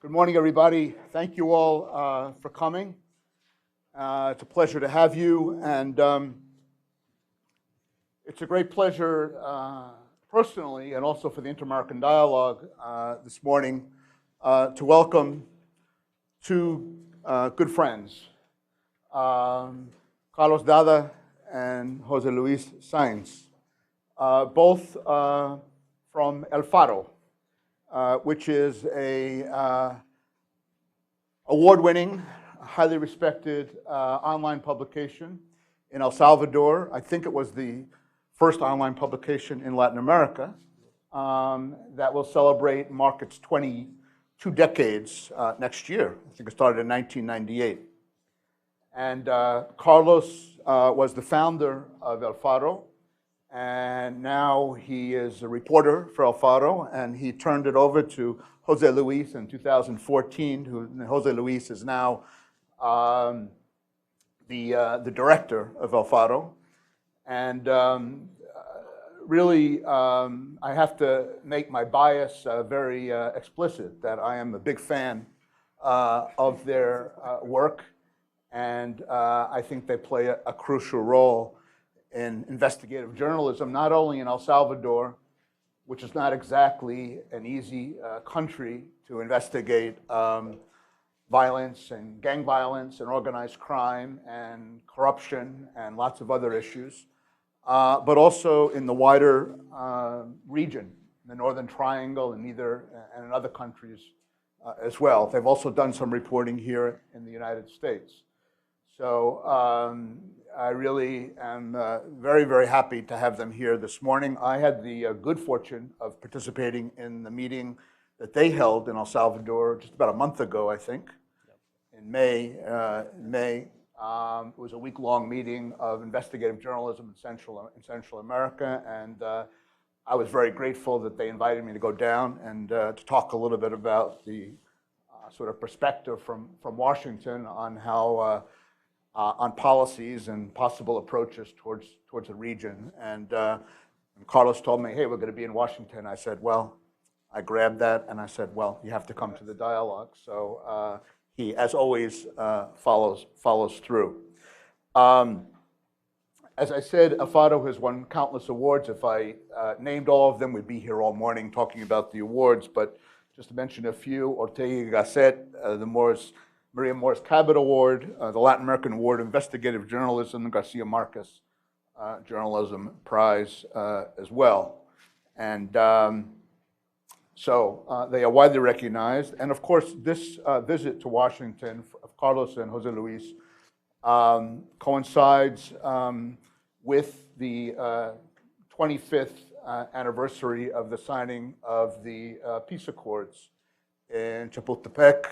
Good morning, everybody. Thank you all for coming. It's a pleasure to have you, and it's a great pleasure personally and also for the Inter-American Dialogue this morning to welcome two good friends, Carlos Dada and José Luís Sanz, both from El Faro, which is a award-winning, highly respected online publication in El Salvador. I think it was the first online publication in Latin America that will celebrate, mark its 22 decades next year. I think it started in 1998. And Carlos was the founder of El Faro, and now he is a reporter for El Faro, and he turned it over to José Luís in 2014, José Luís is now the director of El Faro. And really, I have to make my bias very explicit, that I am a big fan of their work, and I think they play a crucial role in investigative journalism, not only in El Salvador, which is not exactly an easy country to investigate violence and gang violence and organized crime and corruption and lots of other issues, but also in the wider region, the Northern Triangle and in other countries as well. They've also done some reporting here in the United States. So I really am very, very happy to have them here this morning. I had the good fortune of participating in the meeting that they held in El Salvador just about a month ago, I think, in May. It was a week-long meeting of investigative journalism in Central America, and I was very grateful that they invited me to go down and to talk a little bit about the sort of perspective from Washington on how on policies and possible approaches towards the region. And Carlos told me, hey, we're going to be in Washington. I said, well, I grabbed that and I said, well, you have to come to the dialogue. So he, as always, follows through. As I said, El Faro has won countless awards. If I named all of them, we'd be here all morning talking about the awards. But just to mention a few, Ortega y Gasset, the Maria Morris Cabot Award, the Latin American Award of Investigative Journalism, the Garcia Marquez Journalism Prize as well. And so they are widely recognized. And of course, this visit to Washington of Carlos and José Luís coincides with the 25th anniversary of the signing of the Peace Accords in Chapultepec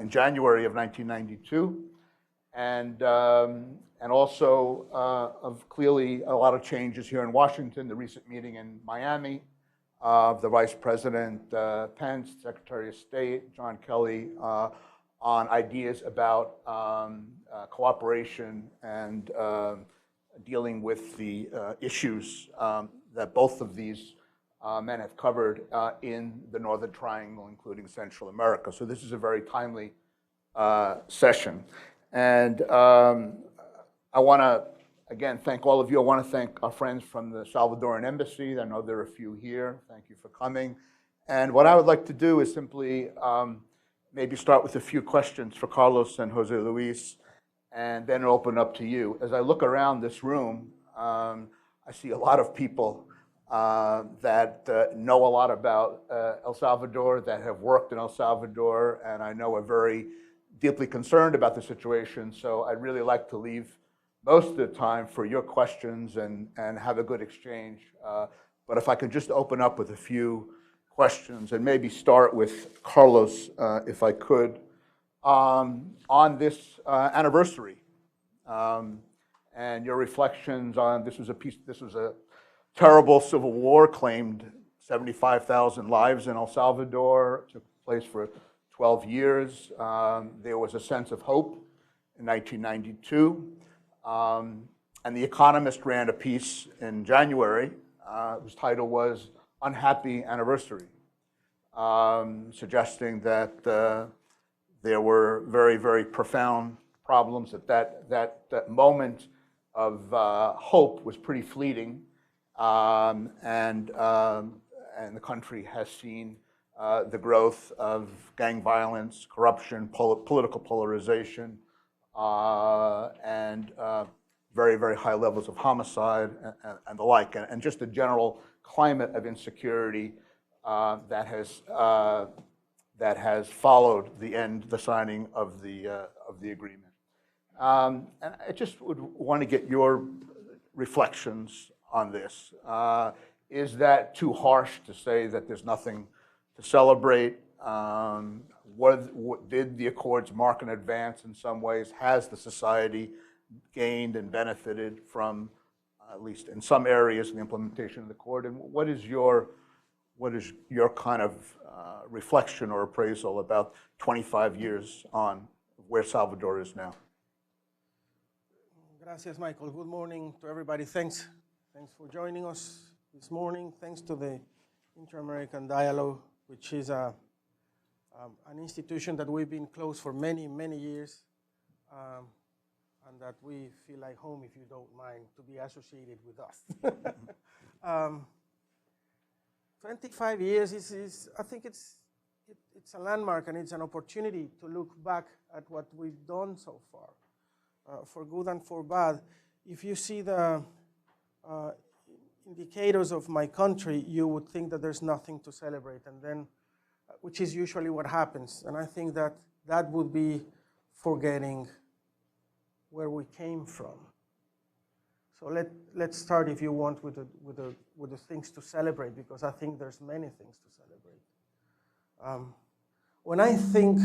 in January of 1992, and also of clearly a lot of changes here in Washington, the recent meeting in Miami of the Vice President Pence, Secretary of State John Kelly, on ideas about cooperation and dealing with the issues that both of these men have covered in the Northern Triangle, including Central America. So this is a very timely session. And I want to, again, thank all of you. I want to thank our friends from the Salvadoran Embassy. I know there are a few here. Thank you for coming. And what I would like to do is simply maybe start with a few questions for Carlos and José Luís, and then open up to you. As I look around this room, I see a lot of people that know a lot about El Salvador, that have worked in El Salvador, and I know are very deeply concerned about the situation. So I'd really like to leave most of the time for your questions and have a good exchange. But if I could just open up with a few questions and maybe start with Carlos, if I could, on this anniversary and your reflections on this was a terrible civil war, claimed 75,000 lives in El Salvador, took place for 12 years. There was a sense of hope in 1992. And The Economist ran a piece in January whose title was Unhappy Anniversary. suggesting that there were very, very profound problems, that moment of hope was pretty fleeting, and the country has seen the growth of gang violence, corruption, political polarization, and very, very high levels of homicide and the like, and just a general climate of insecurity that has followed the signing of the agreement. And I just would want to get your reflections on this. Is that too harsh to say that there's nothing to celebrate? Did the Accords mark an advance in some ways? Has the society gained and benefited from, at least in some areas, the implementation of the Accord? And what is your kind of reflection or appraisal about 25 years on where Salvador is now? Gracias, Michael. Good morning to everybody. Thanks for joining us this morning. Thanks to the Inter-American Dialogue, which is an institution that we've been close for many, many years, and that we feel like home, if you don't mind, to be associated with us. 25 years I think it's a landmark, and it's an opportunity to look back at what we've done so far, for good and for bad. If you see the indicators of my country, you would think that there's nothing to celebrate, and then, which is usually what happens. And I think that that would be forgetting where we came from. So let's start, if you want, with the things to celebrate, because I think there's many things to celebrate. When I think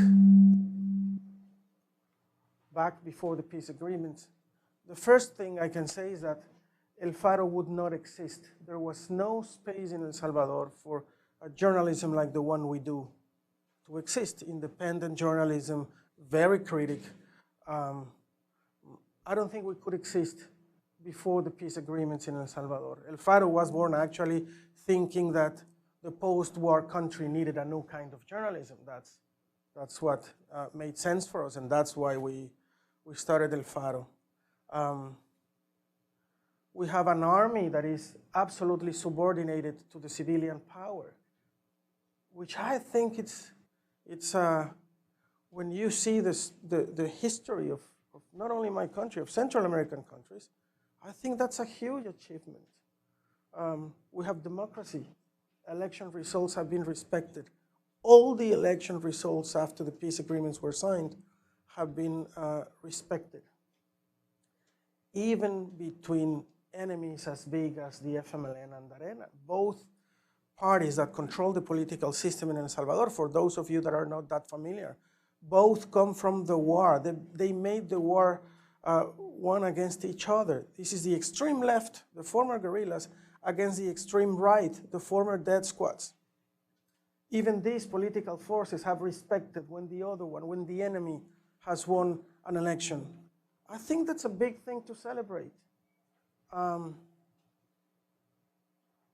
back before the peace agreements, the first thing I can say is that El Faro would not exist. There was no space in El Salvador for a journalism like the one we do to exist. Independent journalism, very critical. I don't think we could exist before the peace agreements in El Salvador. El Faro was born actually thinking that the post-war country needed a new kind of journalism. That's what made sense for us, and that's why we started El Faro. We have an army that is absolutely subordinated to the civilian power, which I think it's when you see the history of not only my country, of Central American countries, I think that's a huge achievement. We have democracy. Election results have been respected. All the election results after the peace agreements were signed have been respected, even between enemies as big as the FMLN and Dada. Both parties that control the political system in El Salvador, for those of you that are not that familiar, both come from the war. They made the war one against each other. This is the extreme left, the former guerrillas, against the extreme right, the former death squads. Even these political forces have respected when the enemy has won an election. I think that's a big thing to celebrate.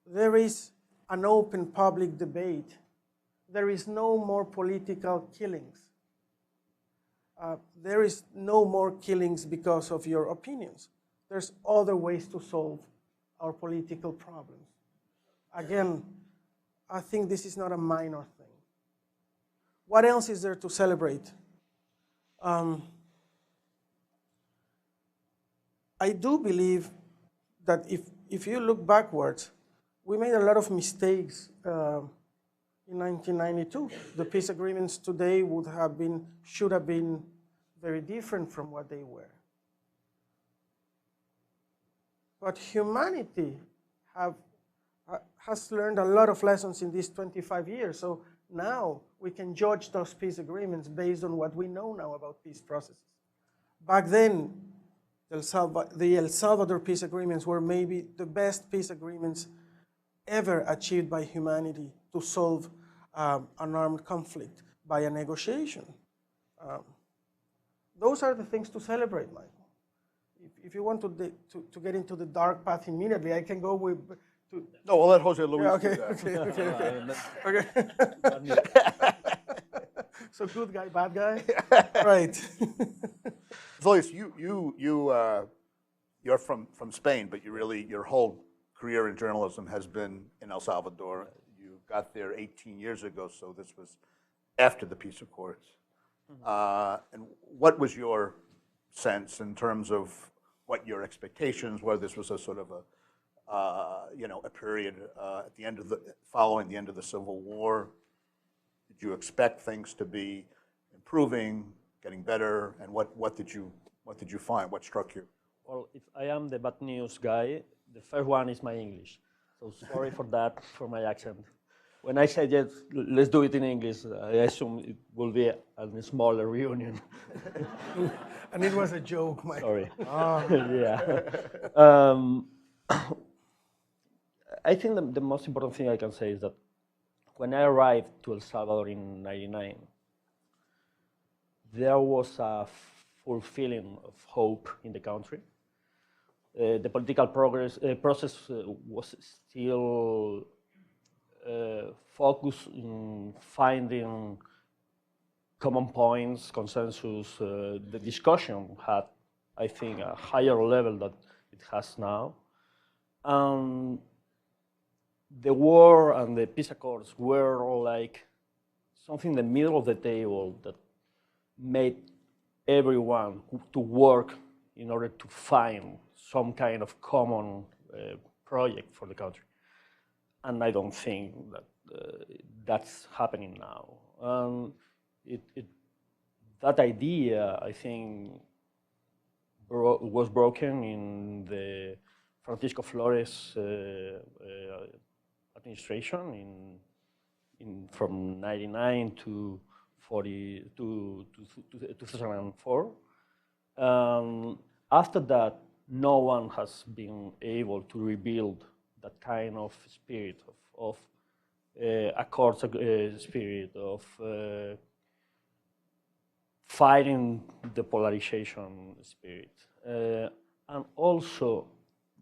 There is an open public debate. There is no more political killings. There is no more killings because of your opinions. There's other ways to solve our political problems. Again, I think this is not a minor thing. What else is there to celebrate? I do believe that if you look backwards, we made a lot of mistakes in 1992. The peace agreements today should have been very different from what they were. But humanity has learned a lot of lessons in these 25 years. So now we can judge those peace agreements based on what we know now about peace processes. Back then, the El Salvador peace agreements were maybe the best peace agreements ever achieved by humanity to solve an armed conflict by a negotiation. Those are the things to celebrate, Michael. If you want to get into the dark path immediately, I can go No, we'll let Jose Luis Yeah, okay, do that. okay. So good guy, bad guy? Right. Luis, you're from Spain, but your whole career in journalism has been in El Salvador. You got there 18 years ago, so this was after the Peace Accords. And what was your sense in terms of what your expectations were? This was a sort of a period at the end of following the end of the Civil War. Did you expect things to be improving, getting better, and what did you find? What struck you? Well, if I am the bad news guy, the first one is my English. So sorry for that, for my accent. When I said yes, let's do it in English, I assume it will be a smaller reunion. And it was a joke, Mike. Sorry. Yeah. I think the most important thing I can say is that when I arrived to El Salvador in '99, there was a full feeling of hope in the country. The political process was still focused in finding common points, consensus. The discussion had, I think, a higher level than it has now. The war and the peace accords were like something in the middle of the table that made everyone to work in order to find some kind of common project for the country. And I don't think that that's happening now. That idea, I think, was broken in the Francisco Flores administration from '99 to 2004. After that, no one has been able to rebuild that kind of spirit of accords spirit of fighting the polarization spirit, and also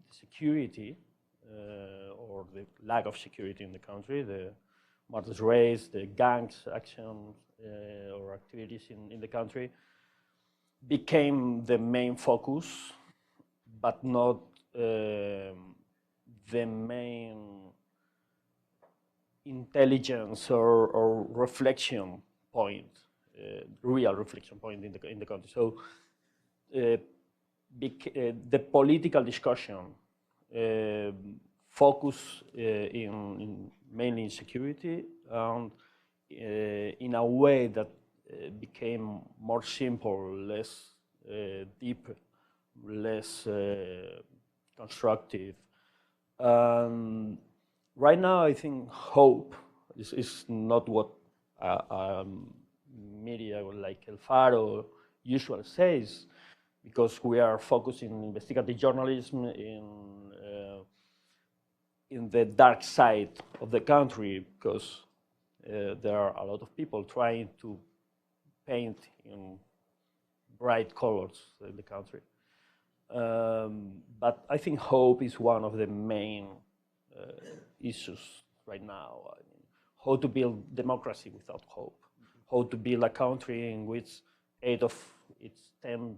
the security or the lack of security in the country, the murder's race, the gangs action or activities in the country became the main focus, but not the main intelligence or reflection point, real reflection point in the country. So the political discussion focus mainly in security and in a way that became more simple, less deep, less constructive. Right now, I think hope is not what media like El Faro usually says, because we are focusing on investigative journalism in the dark side of the country, because there are a lot of people trying to paint in bright colors in the country. But I think hope is one of the main issues right now. I mean, how to build democracy without hope, how to build a country in which 8 of its 10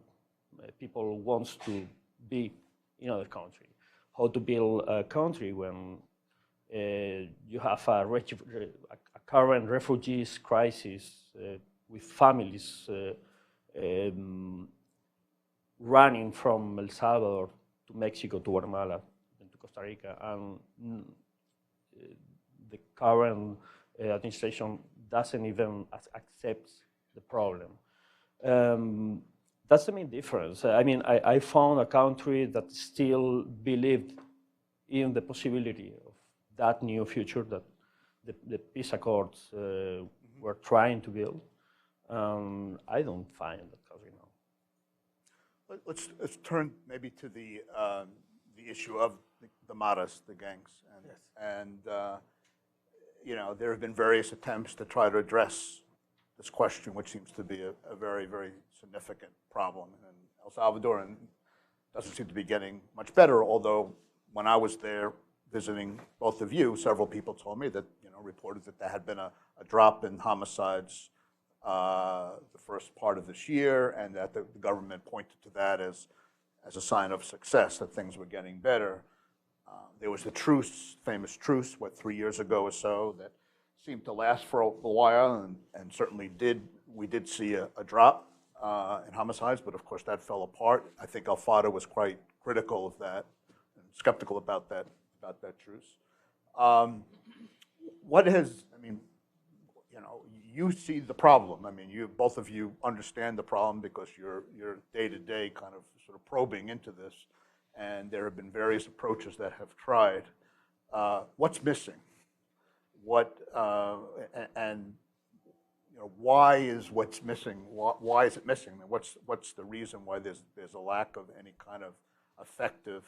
people wants to be in another country, how to build a country when you have a current refugees crisis with families running from El Salvador to Mexico, to Guatemala, and to Costa Rica, and the current administration doesn't even accept the problem. That's the main difference. I mean, I found a country that still believed in the possibility of that new future that the peace accords were trying to build. I don't find that country now. Let's turn maybe to the issue of the maras, the gangs, and Yes. and there have been various attempts to try to address this question, which seems to be a very, very significant problem in El Salvador, and doesn't seem to be getting much better. Although when I was there, visiting both of you, several people told me that, reported that there had been a drop in homicides the first part of this year, and that the government pointed to that as a sign of success, that things were getting better. There was the truce, famous truce, 3 years ago or so, that seemed to last for a while, and certainly we did see a drop in homicides, but of course that fell apart. I think Faro was quite critical of that, and skeptical about that truce. You see the problem. Both of you understand the problem because you're day-to-day kind of sort of probing into this, and there have been various approaches that have tried. What's missing? Why is what's missing? Why is it missing? What's the reason why there's a lack of any kind of effective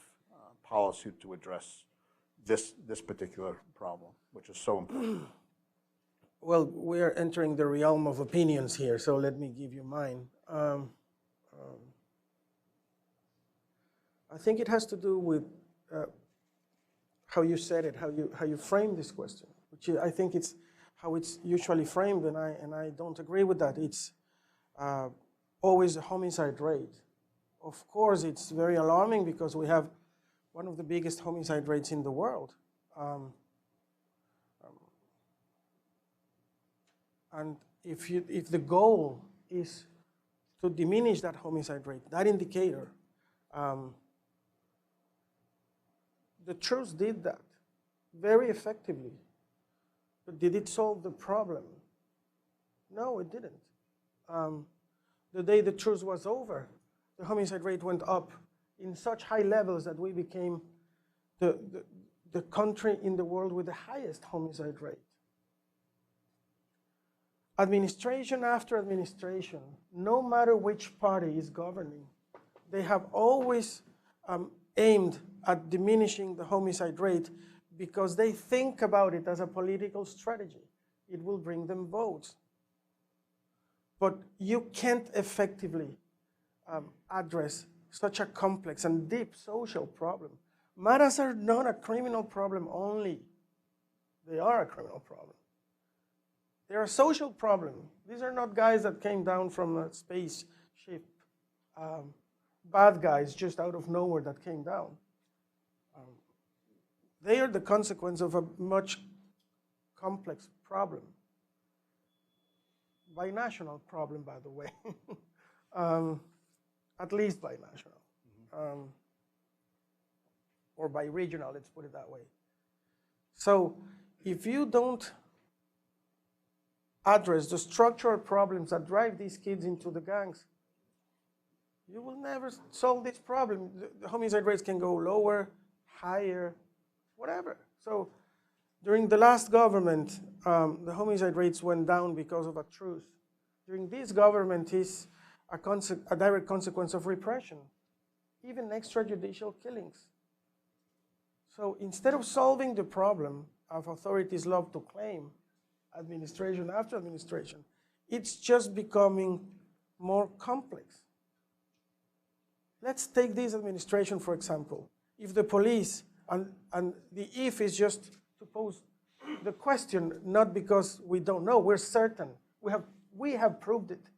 policy to address this particular problem, which is so important? Well, we are entering the realm of opinions here, so let me give you mine. I think it has to do with how you said it, how you framed this question, which I think it's how it's usually framed, and I don't agree with that. It's always a homicide rate. Of course, it's very alarming because we have one of the biggest homicide rates in the world. And if the goal is to diminish that homicide rate, that indicator, the truce did that very effectively. But did it solve the problem? No, it didn't. The day the truce was over, the homicide rate went up in such high levels that we became the country in the world with the highest homicide rate. Administration after administration, no matter which party is governing, they have always aimed at diminishing the homicide rate because they think about it as a political strategy. It will bring them votes. But you can't effectively address such a complex and deep social problem. Maras are not a criminal problem only. They are a criminal problem. They're a social problem. These are not guys that came down from a spaceship, bad guys just out of nowhere that came down. They are the consequence of a much complex problem. Binational problem, by the way. At least binational. Or bi-regional, let's put it that way. So if you don't address the structural problems that drive these kids into the gangs, you will never solve this problem. The homicide rates can go lower, higher, whatever. So during the last government, the homicide rates went down because of a truce. During this government is a direct consequence of repression, even extrajudicial killings. So instead of solving the problem, as authorities love to claim, administration after administration, it's just becoming more complex. Let's take this administration, for example. If the police, and the if is just to pose the question, not because we don't know, we're certain. We have proved it.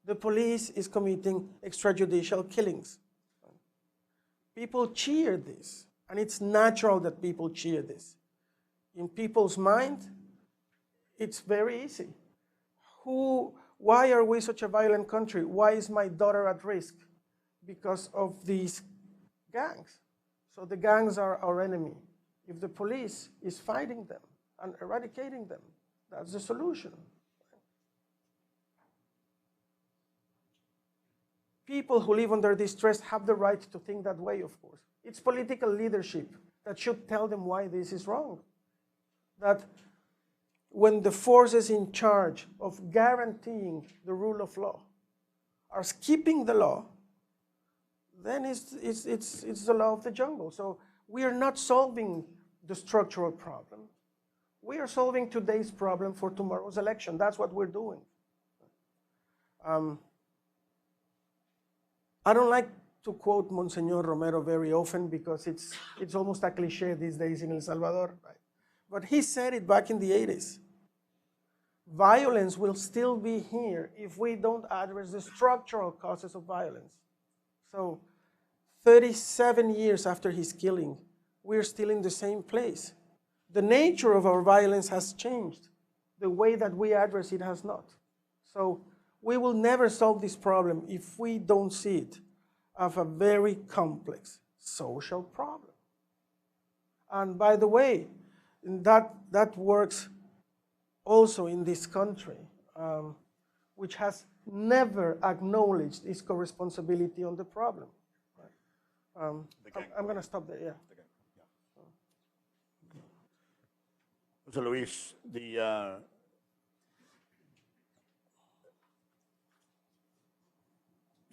The police is committing extrajudicial killings. People cheer this, and it's natural that people cheer this. In people's mind, it's very easy. Why are we such a violent country? Why is my daughter at risk? Because of these gangs. So the gangs are our enemy. If the police is fighting them and eradicating them, that's the solution. People who live under distress have the right to think that way, of course. It's political leadership that should tell them why this is wrong. That when the forces in charge of guaranteeing the rule of law are skipping the law, then it's the law of the jungle. So we are not solving the structural problem. We are solving today's problem for tomorrow's election. That's what we're doing. I don't like to quote Monsignor Romero very often because it's almost a cliche these days in El Salvador, right? But he said it back in the 80s. Violence will still be here if we don't address the structural causes of violence. So 37 years after his killing, we're still in the same place. The nature of our violence has changed. The way that we address it has not. So we will never solve this problem if we don't see it as a very complex social problem. And by the way, that works also in this country, which has never acknowledged its co-responsibility on the problem. Right? I'm going to stop there, yeah. So Luis,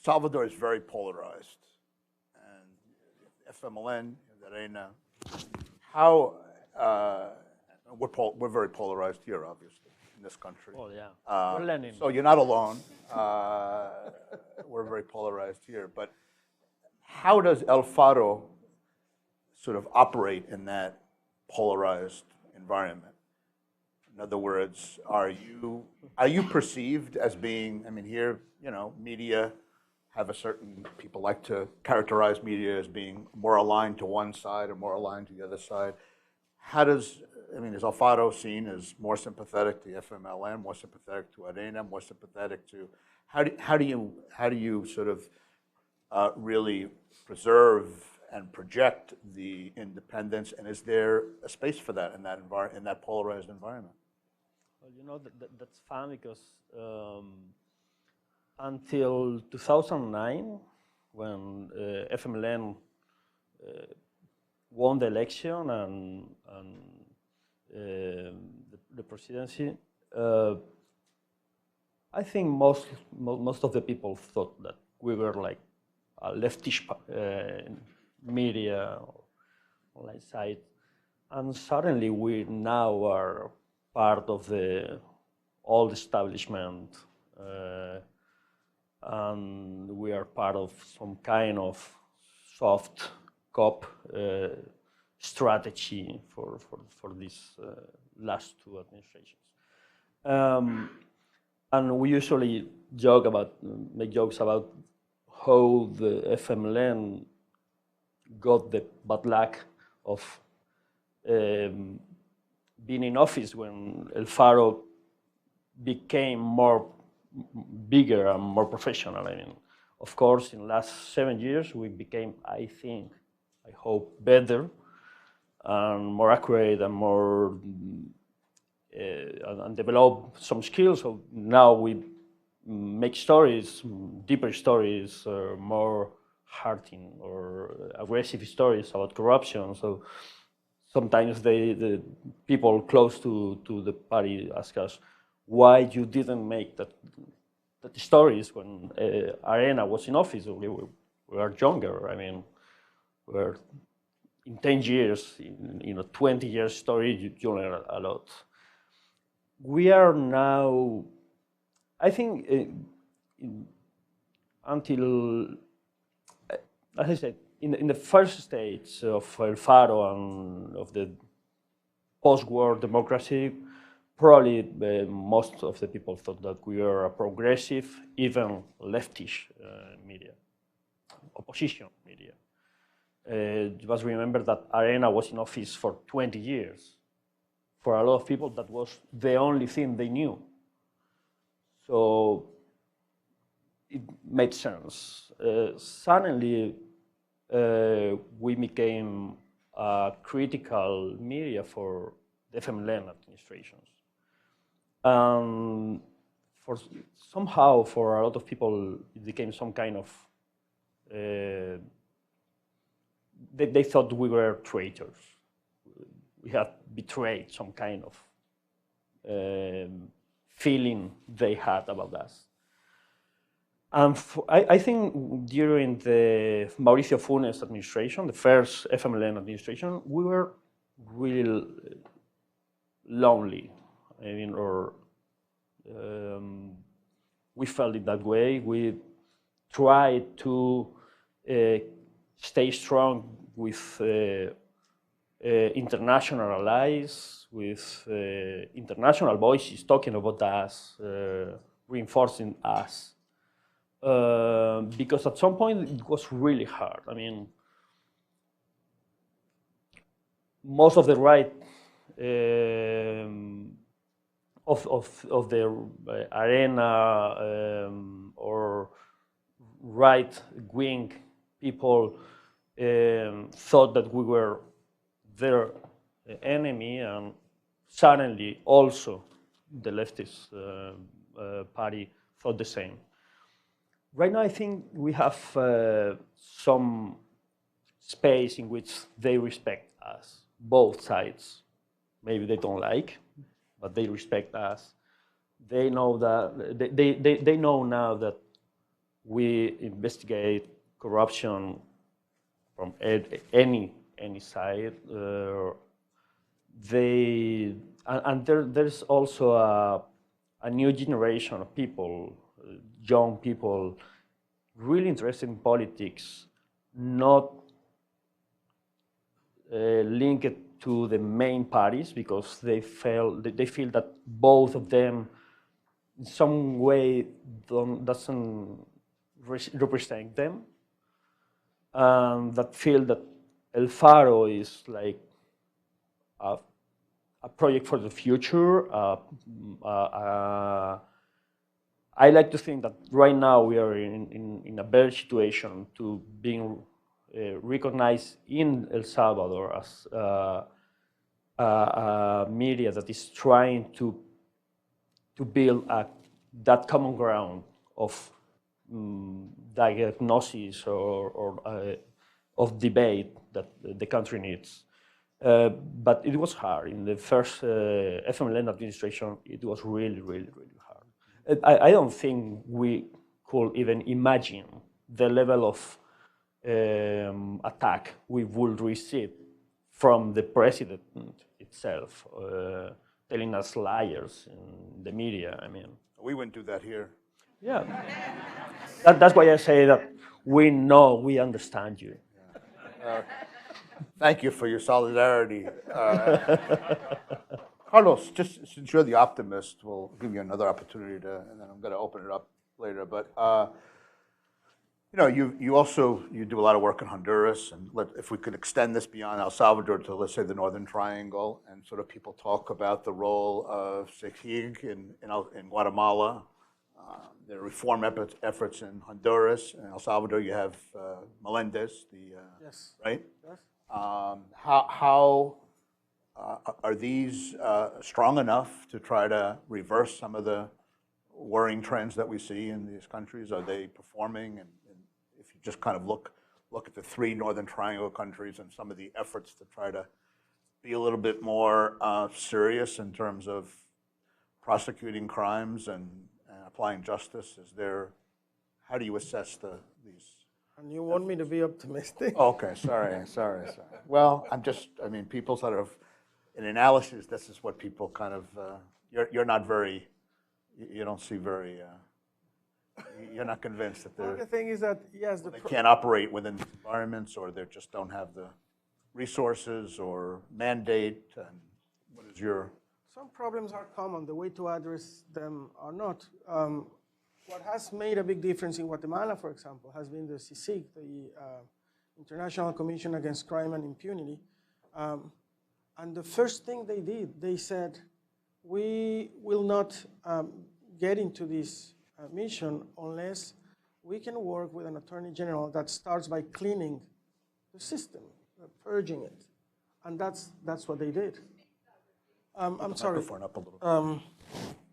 Salvador is very polarized, and FMLN, Arena, how we're very polarized here, obviously, in this country. Oh yeah, we're learning. So you're not alone. We're very polarized here, but how does El Faro sort of operate in that polarized environment? In other words, are you perceived as being? I mean, here, media have a certain, people like to characterize media as being more aligned to one side or more aligned to the other side. Is El Faro seen as more sympathetic to FMLN, more sympathetic to Arena, more sympathetic to, how do you sort of really preserve and project the independence, and is there a space for that in that polarized environment? Well, that's fun because until 2009, when FMLN won the election and the presidency, I think most of the people thought that we were like a leftish media online site, and suddenly we now are part of the old establishment, and we are part of some kind of soft cop strategy for these last two administrations. And we usually make jokes about how the FMLN got the bad luck of being in office when El Faro became bigger and more professional. I mean, of course, in the last 7 years, we became, I hope, better and more accurate and more and develop some skills. So now we make stories, deeper stories, more hurting or aggressive stories about corruption. So sometimes the people close to the party ask us why you didn't make that stories when Arena was in office. We were younger. I mean, we're in 10 years, in a 20 years story, you learn a lot. We are now, I think, until, as I said, in the first stage of El Faro and of the post-war democracy, probably most of the people thought that we were a progressive, even leftish media, opposition media. You must remember that Arena was in office for 20 years. For a lot of people, that was the only thing they knew. So it made sense. Suddenly, we became a critical media for the FMLN administrations. Somehow, for a lot of people, it became some kind of they thought we were traitors. We had betrayed some kind of feeling they had about us. And I think during the Mauricio Funes administration, the first FMLN administration, we were really lonely. I mean, we felt it that way. We tried to stay strong with international allies, with international voices talking about us, reinforcing us. Because at some point it was really hard. I mean, most of the right of the arena or right-wing people thought that we were their enemy, and suddenly also the leftist party thought the same. Right now, I think we have some space in which they respect us, both sides. Maybe they don't like, but they respect us. They know that they know now that we investigate corruption from any side. There's also a new generation of people, young people, really interested in politics, not linked to the main parties, because they feel that both of them in some way doesn't represent them, that feel that El Faro is like a project for the future. I like to think that right now we are in a better situation to being recognized in El Salvador as a media that is trying to build that common ground of diagnosis or of debate that the country needs. But it was hard. In the first FMLN administration, it was really, really, really hard. I don't think we could even imagine the level of attack we would receive from the president itself, telling us liars in the media. I mean, we wouldn't do that here. Yeah, that's why I say that we know, we understand you. Thank you for your solidarity. Carlos, just since you're the optimist, we'll give you another opportunity to, and then I'm going to open it up later. But you know, you do a lot of work in Honduras, and if we could extend this beyond El Salvador to, let's say, the Northern Triangle, and sort of people talk about the role of CICIG in Guatemala, the reform efforts in Honduras. In El Salvador, you have Melendez, Yes. right? Yes. How are these strong enough to try to reverse some of the worrying trends that we see in these countries? Are they performing? And if you just kind of look at the three Northern Triangle countries and some of the efforts to try to be a little bit more serious in terms of prosecuting crimes and applying justice, how do you assess these? And you want me to be optimistic? Oh, okay, sorry. Well, people sort of, in analysis, this is what people kind of, you're not very, you don't see very, you're not convinced that The thing is that, yes, they can't operate within these environments, or they just don't have the resources or mandate, and what is your? Some problems are common. The way to address them are not. What has made a big difference in Guatemala, for example, has been the CICIG, the International Commission Against Crime and Impunity. And the first thing they did, they said, we will not get into this mission unless we can work with an attorney general that starts by cleaning the system, purging it. And that's what they did. I'm sorry. Up a little.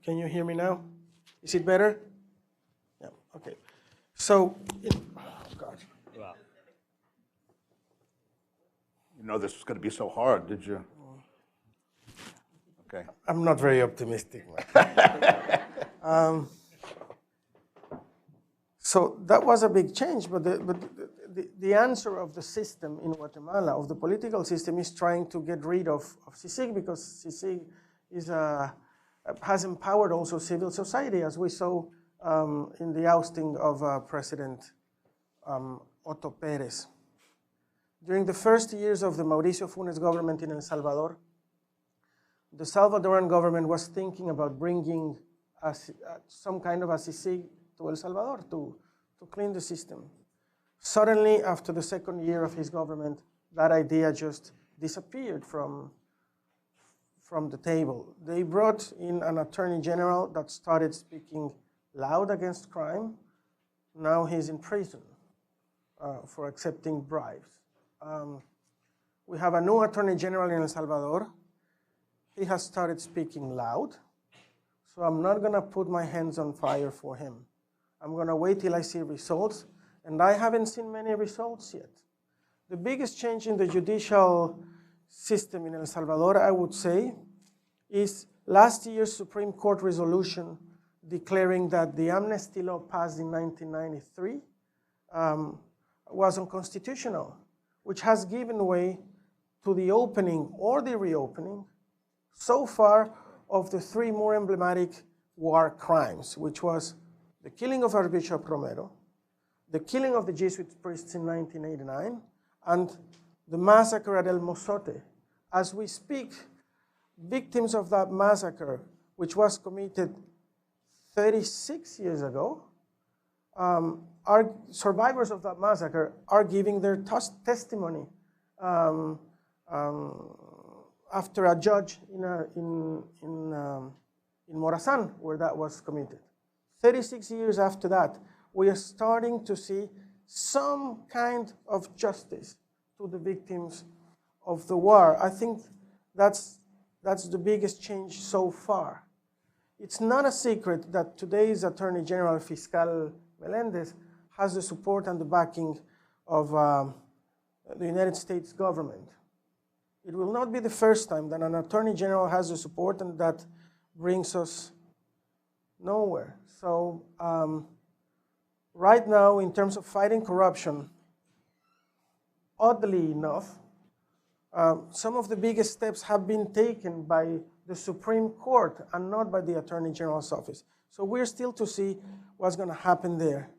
Can you hear me now? Is it better? Yeah, okay. So, God. Wow. You know this was going to be so hard, did you? Okay. I'm not very optimistic. So that was a big change, but the answer of the system in Guatemala, of the political system, is trying to get rid of CICIG, because CICIG has empowered also civil society, as we saw in the ousting of President Otto Pérez. During the first years of the Mauricio Funes government in El Salvador, the Salvadoran government was thinking about bringing some kind of assisi to El Salvador to clean the system. Suddenly, after the second year of his government, that idea just disappeared from the table. They brought in an attorney general that started speaking loud against crime. Now he's in prison for accepting bribes. We have a new attorney general in El Salvador. He has started speaking loud, so I'm not gonna put my hands on fire for him. I'm gonna wait till I see results, and I haven't seen many results yet. The biggest change in the judicial system in El Salvador, I would say, is last year's Supreme Court resolution declaring that the amnesty law passed in 1993 was unconstitutional, which has given way to the opening or the reopening so far of the three more emblematic war crimes, which was the killing of Archbishop Romero, the killing of the Jesuit priests in 1989, and the massacre at El Mozote. As we speak, victims of that massacre, which was committed 36 years ago, survivors of that massacre are giving their testimony after a judge in Morazan, where that was committed. 36 years after that, we are starting to see some kind of justice to the victims of the war. I think that's the biggest change so far. It's not a secret that today's Attorney General, Fiscal Melendez, has the support and the backing of the United States government. It will not be the first time that an Attorney General has the support, and that brings us nowhere. So right now, in terms of fighting corruption, oddly enough, some of the biggest steps have been taken by the Supreme Court and not by the Attorney General's office. So we're still to see what's going to happen there.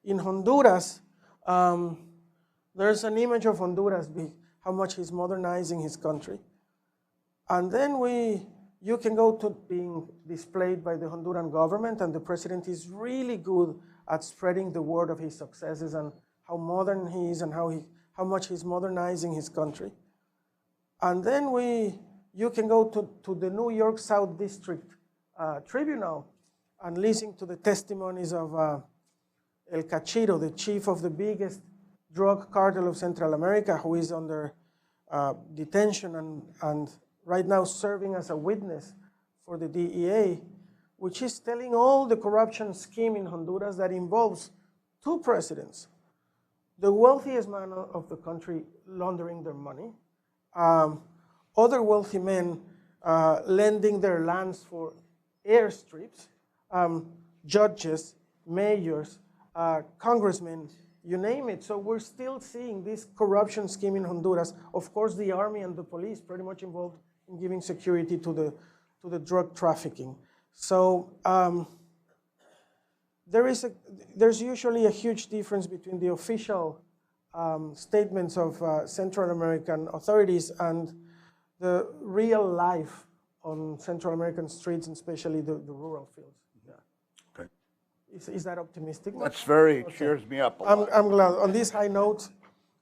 In Honduras, there's an image of Honduras, how much he's modernizing his country. And then you can go to being displayed by the Honduran government, and the president is really good at spreading the word of his successes and how modern he is and how much he's modernizing his country. And then you can go to the New York South District Tribunal and listen to the testimonies of El Cachiro, the chief of the biggest drug cartel of Central America, who is under detention and right now serving as a witness for the DEA, which is telling all the corruption scheme in Honduras that involves two presidents, the wealthiest man of the country laundering their money, other wealthy men lending their lands for airstrips, judges, mayors, congressmen, you name it. So we're still seeing this corruption scheme in Honduras. Of course, the army and the police pretty much involved in giving security to the drug trafficking. So there's usually a huge difference between the official statements of Central American authorities and the real life on Central American streets, and especially the rural fields. Yeah. Okay. Is that optimistic? That's very, cheers me up a lot. I'm glad. On this high note,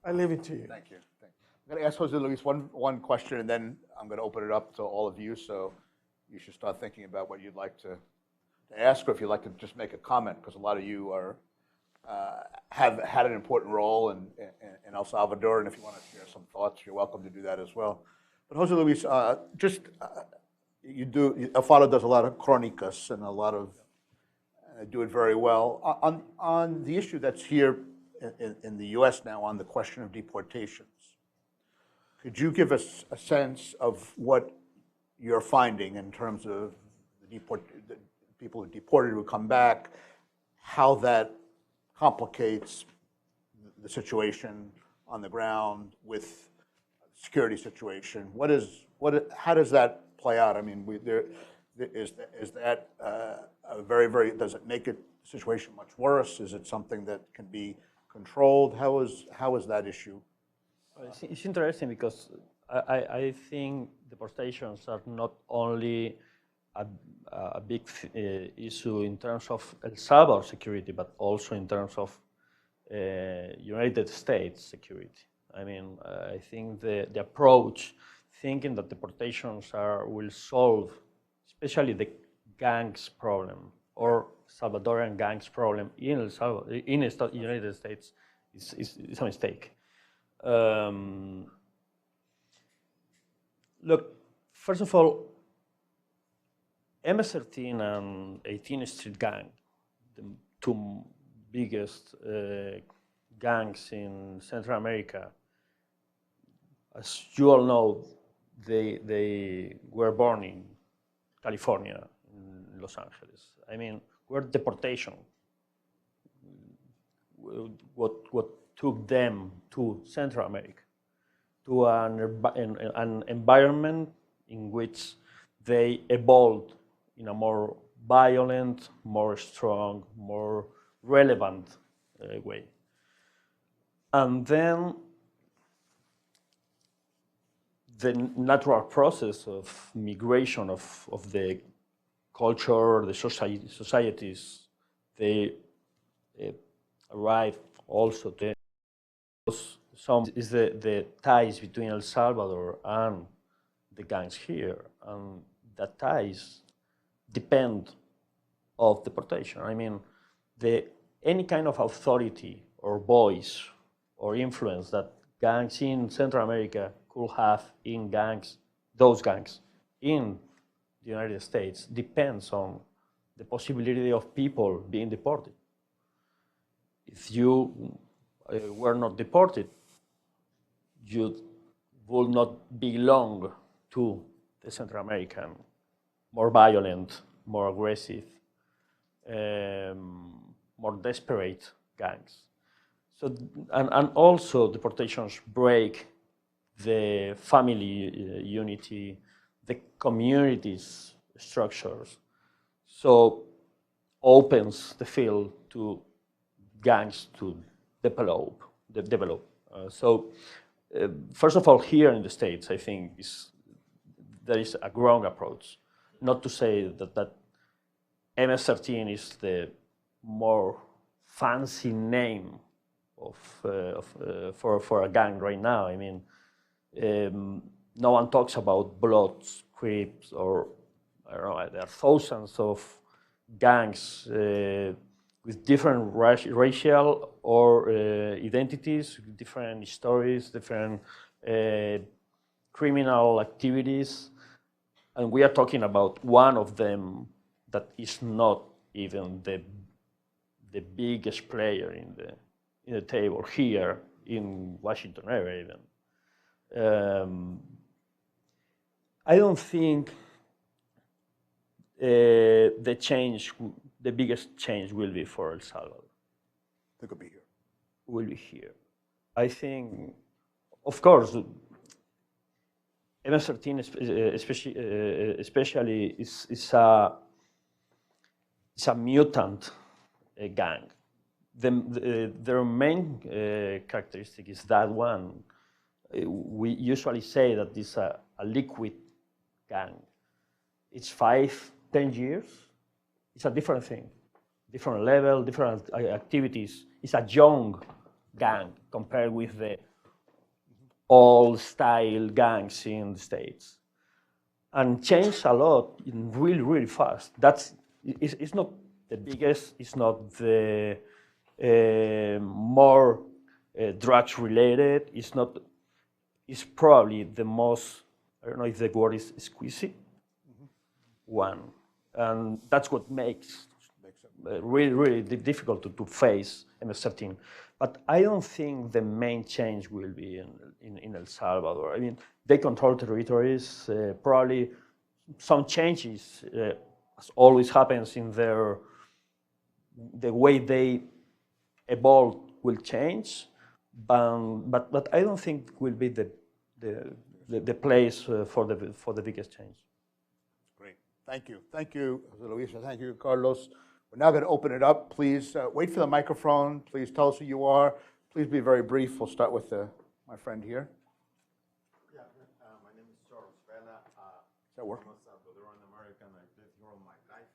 I leave it to you. Thank you. I'm going to ask Jose Luis one question, and then I'm going to open it up to all of you, so you should start thinking about what you'd like to ask, or if you'd like to just make a comment, because a lot of you have had an important role in El Salvador, and if you want to share some thoughts, you're welcome to do that as well. But Jose Luis, El Faro does a lot of crónicas and a lot of, do it very well. On the issue that's here in the U.S. now, on the question of deportations, could you give us a sense of what you're finding in terms of the people who deported who come back, how that complicates the situation on the ground with security situation? How does that play out? I mean, is that does it make the situation much worse? Is it something that can be controlled? How is that issue? It's interesting because I think deportations are not only a big issue in terms of El Salvador security, but also in terms of United States security. I mean, I think the approach, thinking that deportations will solve, especially the gangs problem or Salvadorian gangs problem in El Salvador, in the United States, is a mistake. Look, first of all, MS-13 and 18th Street Gang, the two biggest gangs in Central America, as you all know, they were born in California, in Los Angeles. I mean, were deportation. What took them to Central America, to an environment in which they evolved in a more violent, more strong, more relevant way. And then the natural process of migration of the culture, the societies, they arrive also to some is the ties between El Salvador and the gangs here, and the ties depend of deportation. I mean, any kind of authority or voice or influence that gangs in Central America could have in those gangs in the United States depends on the possibility of people being deported. If you were not deported, you would not belong to the Central American, more violent, more aggressive, more desperate gangs. So, and also deportations break the family unity, the communities structures, so opens the field to gangs to develop. First of all, here in the States, I think there is a wrong approach. Not to say that MS-13 is the more fancy name for a gang right now. I mean, no one talks about blood scripts or I don't know. There are thousands of gangs with different racial or identities, different stories, different criminal activities, and we are talking about one of them that is not even the biggest player in the table here in Washington area even. I don't think the biggest change will be for El Salvador. It could be here. Will be here. I think, of course, MS-13 especially is a mutant gang. Their main characteristic is that one. We usually say that it's a liquid gang. It's 5-10 years. It's a different thing, different level, different activities. It's a young gang compared with the old-style gangs in the States, and changed a lot really, really fast. It's not the biggest. It's not the more drugs related. It's probably the most. I don't know if the word is exquisite one. And that's what makes really, really difficult to face MS-13. But I don't think the main change will be in El Salvador. I mean, they control territories, probably some changes, as always happens in the way they evolve will change, but I don't think it will be the place for the biggest change. Great. Thank you. Thank you, José Luis. Thank you, Carlos. We're now going to open it up. Please wait for the microphone. Please tell us who you are. Please be very brief. We'll start with my friend here. Yeah, my name is Charles Vela. Does that work? I'm a Salvadoran American. I lived here all my life.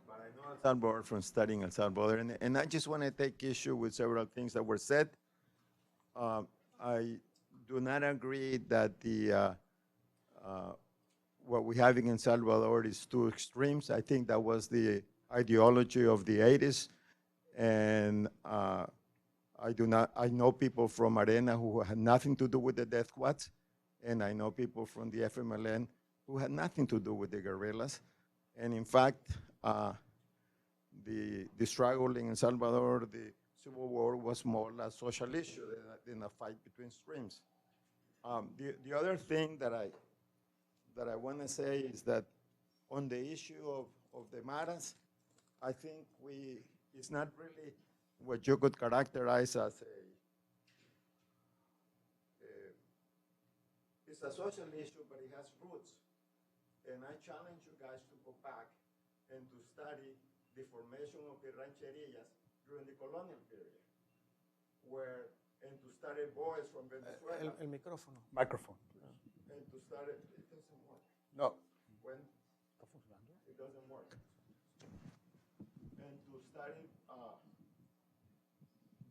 But I know El Salvador from studying El Salvador, and I just want to take issue with several things that were said. I do not agree that what we're having in Salvador is two extremes. I think that was the ideology of the 80s, and I know people from Arena who had nothing to do with the death squads, and I know people from the FMLN who had nothing to do with the guerrillas. And in fact, the struggle in El Salvador, the Civil War, was more a social issue than a fight between streams. The other thing that I want to say is that on the issue of the Maras, I think it's not really what you could characterize as it's a social issue, but it has roots. And I challenge you guys to go back and to study the formation of the rancherillas during the colonial period, and to study boys from Venezuela. El micrófono. Microphone. And to study, it doesn't work. No. When it doesn't work. And to study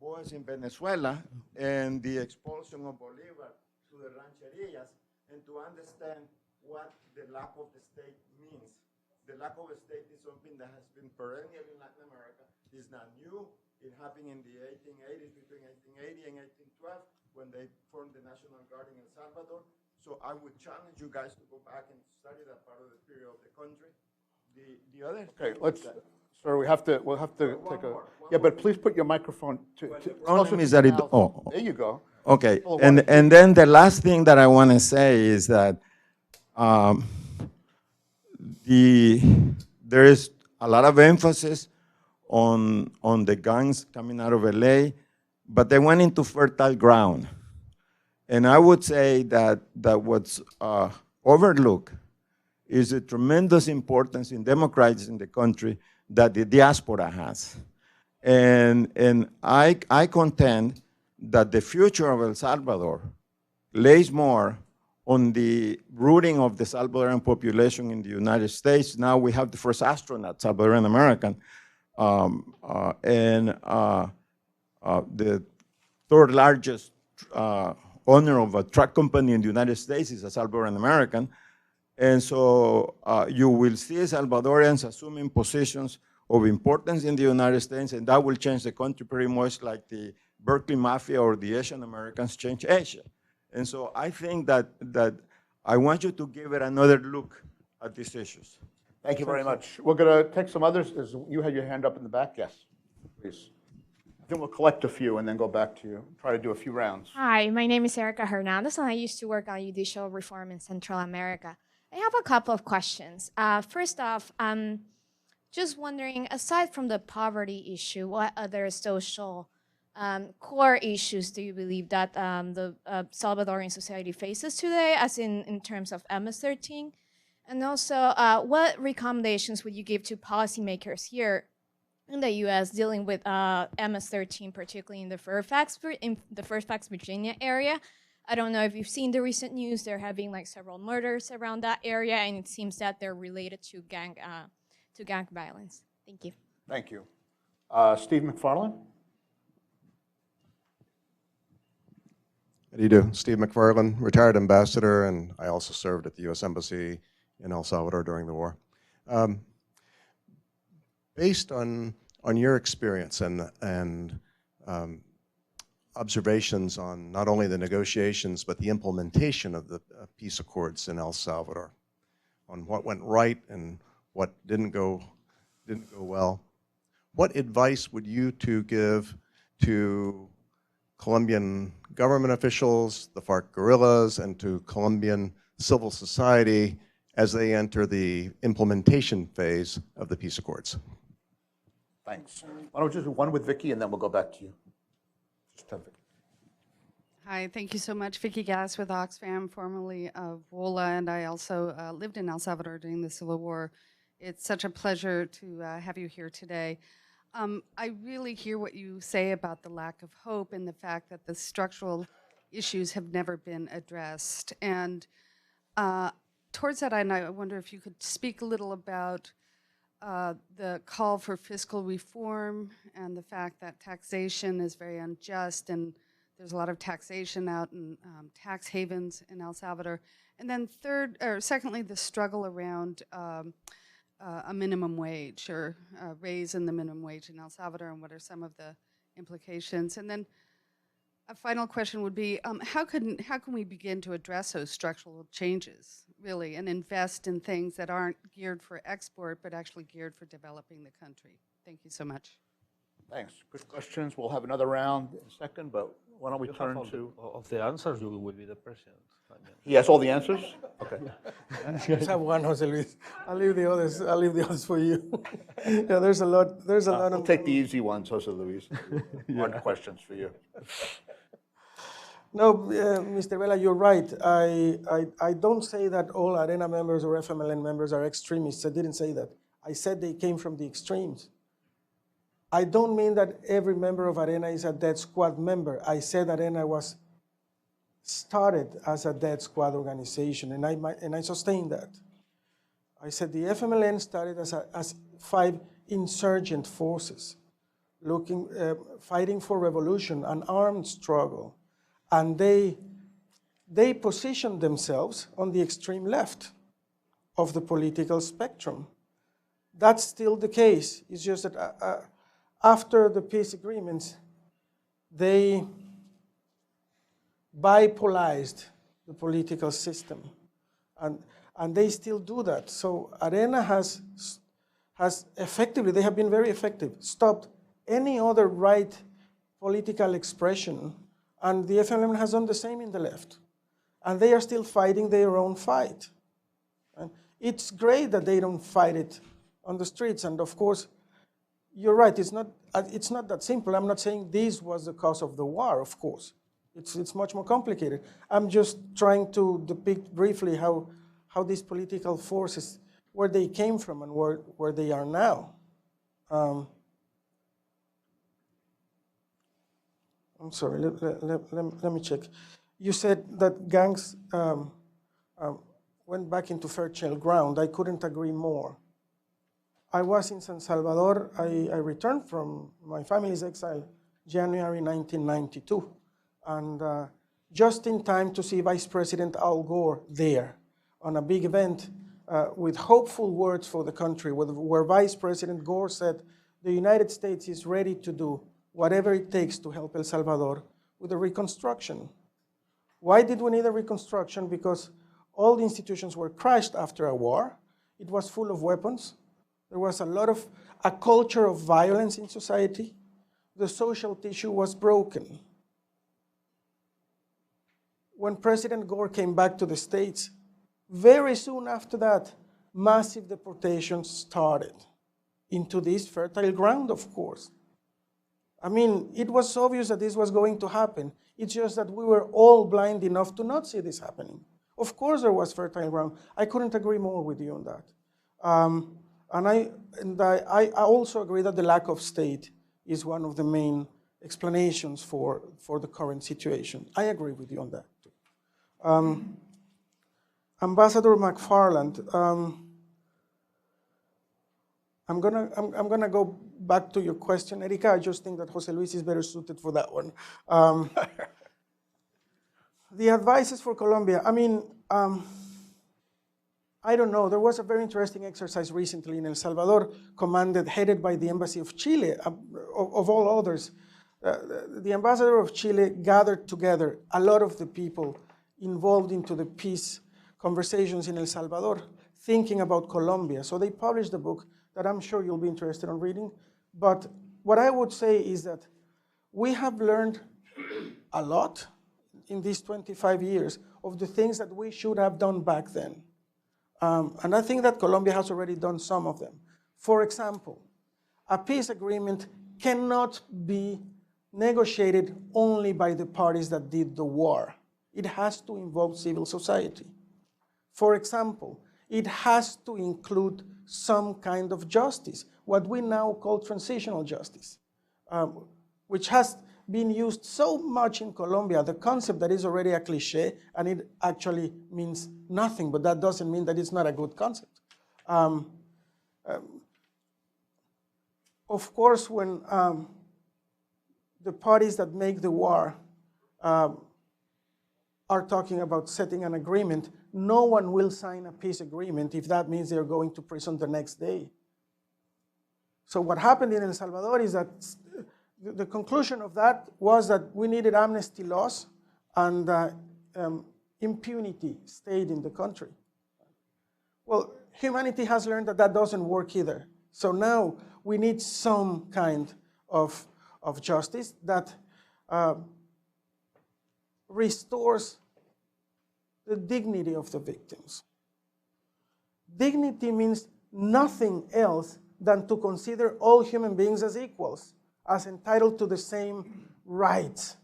boys in Venezuela and the expulsion of Bolivar to the rancherillas, and to understand what the lack of the state means. The lack of a state is something that has been perennial in Latin America. It's not new. It happened in the 1880s, between 1880 and 1812, when they formed the National Guard in El Salvador. So I would challenge you guys to go back and study that part of the period of the country. The other Okay, thing let's, is that sir, we'll have to take a, yeah, but please put your microphone to problem is that there you go. okay, Well, and then the last thing that I want to say is that there is a lot of emphasis on the gangs coming out of LA, but they went into fertile ground. And I would say that what's overlooked is the tremendous importance in democratizing the country that the diaspora has. And I contend that the future of El Salvador lays more on the rooting of the Salvadoran population in the United States. Now we have the first astronaut, Salvadoran American, and the third largest owner of a truck company in the United States is a Salvadoran American. And so you will see Salvadorians assuming positions of importance in the United States, and that will change the country pretty much like the Berkeley Mafia or the Asian Americans changed Asia. And so I think that I want you to give it another look at these issues. Thank you very much. We're going to take some others. You had your hand up in the back? Yes, please. I think we'll collect a few and then go back to you. Try to do a few rounds. Hi, my name is Erica Hernandez, and I used to work on judicial reform in Central America. I have a couple of questions. First off, just wondering, aside from the poverty issue, what other social core issues do you believe that the Salvadoran society faces today, as in terms of MS-13? And also, what recommendations would you give to policymakers here in the U.S. dealing with MS-13, particularly in the Fairfax, Virginia area? I don't know if you've seen the recent news. They're having like several murders around that area, and it seems that they're related to gang violence. Thank you. Thank you. Steve McFarland? How do you do? Steve McFarland, retired ambassador, and I also served at the U.S. Embassy in El Salvador during the war. Based on your experience and observations on not only the negotiations but the implementation of the peace accords in El Salvador, on what went right and what didn't go well, what advice would you two give to Colombian government officials, the FARC guerrillas, and to Colombian civil society as they enter the implementation phase of the peace accords? Thanks. Why don't we just do one with Vicky and then we'll go back to you. Just have Vicky. Hi, thank you so much. Vicky Gass with Oxfam, formerly of WOLA, and I also lived in El Salvador during the Civil War It's such a pleasure to have you here today. I really hear what you say about the lack of hope and the fact that the structural issues have never been addressed. And towards that end, I wonder if you could speak a little about the call for fiscal reform and the fact that taxation is very unjust and there's a lot of taxation out in tax havens in El Salvador. And then secondly, the struggle around a minimum wage or a raise in the minimum wage in El Salvador, and what are some of the implications? And then a final question would be, how can we begin to address those structural changes, really, and invest in things that aren't geared for export, but actually geared for developing the country? Thank you so much. Thanks. Good questions. We'll have another round in a second, but why don't we turn to... Of the answers, you will be the president. He has all the answers? Okay. Just have one, Jose Luis. I'll leave the others for you. Yeah, there's a lot. We'll take the easy ones, Jose Luis. One questions for you. No, Mr. Vela, you're right. I don't say that all ARENA members or FMLN members are extremists. I didn't say that. I said they came from the extremes. I don't mean that every member of ARENA is a death squad member. I said ARENA was started as a death squad organization, and I sustain that. I said the FMLN started as 5 insurgent forces, fighting for revolution, an armed struggle, and they positioned themselves on the extreme left of the political spectrum. That's still the case. It's just that after the peace agreements, they bipolarized the political system, and they still do that. So ARENA has effectively, they have been very effective, stopped any other right political expression, and the FMLN has done the same in the left. And they are still fighting their own fight. And it's great that they don't fight it on the streets, and of course, you're right, it's not that simple. I'm not saying this was the cause of the war, of course. It's much more complicated. I'm just trying to depict briefly how these political forces, where they came from and where they are now. I'm sorry, let me check. You said that gangs went back into fertile ground. I couldn't agree more. I was in San Salvador. I returned from my family's exile January 1992. And just in time to see Vice President Al Gore there on a big event with hopeful words for the country, where Vice President Gore said, the United States is ready to do whatever it takes to help El Salvador with the reconstruction. Why did we need a reconstruction? Because all the institutions were crushed after a war. It was full of weapons. There was a culture of violence in society. The social tissue was broken. When President Gore came back to the States, very soon after that, massive deportations started into this fertile ground, of course. I mean, it was obvious that this was going to happen. It's just that we were all blind enough to not see this happening. Of course there was fertile ground. I couldn't agree more with you on that. And I also agree that the lack of state is one of the main explanations for the current situation. I agree with you on that. Ambassador McFarland, I'm gonna go back to your question, Erika. I just think that Jose Luis is better suited for that one. The advices for Colombia. I mean, I don't know. There was a very interesting exercise recently in El Salvador, headed by the Embassy of Chile, of all others. The ambassador of Chile gathered together a lot of the people involved into the peace conversations in El Salvador, thinking about Colombia. So they published a book that I'm sure you'll be interested in reading. But what I would say is that we have learned a lot in these 25 years of the things that we should have done back then. And I think that Colombia has already done some of them. For example, a peace agreement cannot be negotiated only by the parties that did the war. It has to involve civil society. For example, it has to include some kind of justice, what we now call transitional justice, which has been used so much in Colombia, the concept that is already a cliche, and it actually means nothing, but that doesn't mean that it's not a good concept. Of course, when the parties that make the war are talking about setting an agreement, no one will sign a peace agreement if that means they're going to prison the next day. So what happened in El Salvador is that the conclusion of that was that we needed amnesty laws, and impunity stayed in the country. Well, humanity has learned that that doesn't work either. So now we need some kind of justice that restores the dignity of the victims. Dignity means nothing else than to consider all human beings as equals, as entitled to the same rights.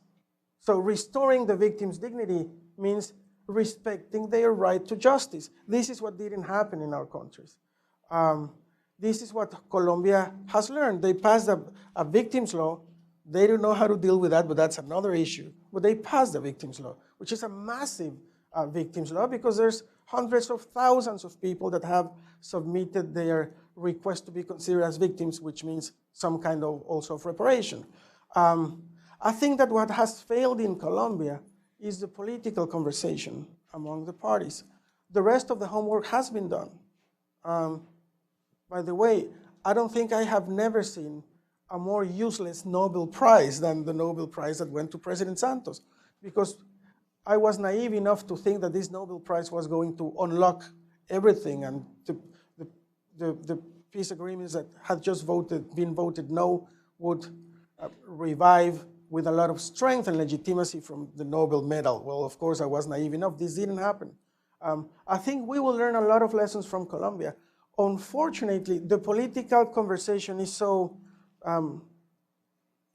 So restoring the victim's dignity means respecting their right to justice. This is what didn't happen in our countries. This is what Colombia has learned. They passed a victims law. They don't know how to deal with that, but that's another issue. But they passed the victims law, which is a massive victims law, because there's hundreds of thousands of people that have submitted their request to be considered as victims, which means some kind of also of reparation. I think that what has failed in Colombia is the political conversation among the parties. The rest of the homework has been done. By the way, I don't think I have never seen a more useless Nobel Prize than the Nobel Prize that went to President Santos, because I was naive enough to think that this Nobel Prize was going to unlock everything, and the peace agreements that had just been voted no would revive with a lot of strength and legitimacy from the Nobel medal. Well, of course, I was naive enough. This didn't happen. I think we will learn a lot of lessons from Colombia. Unfortunately, the political conversation is so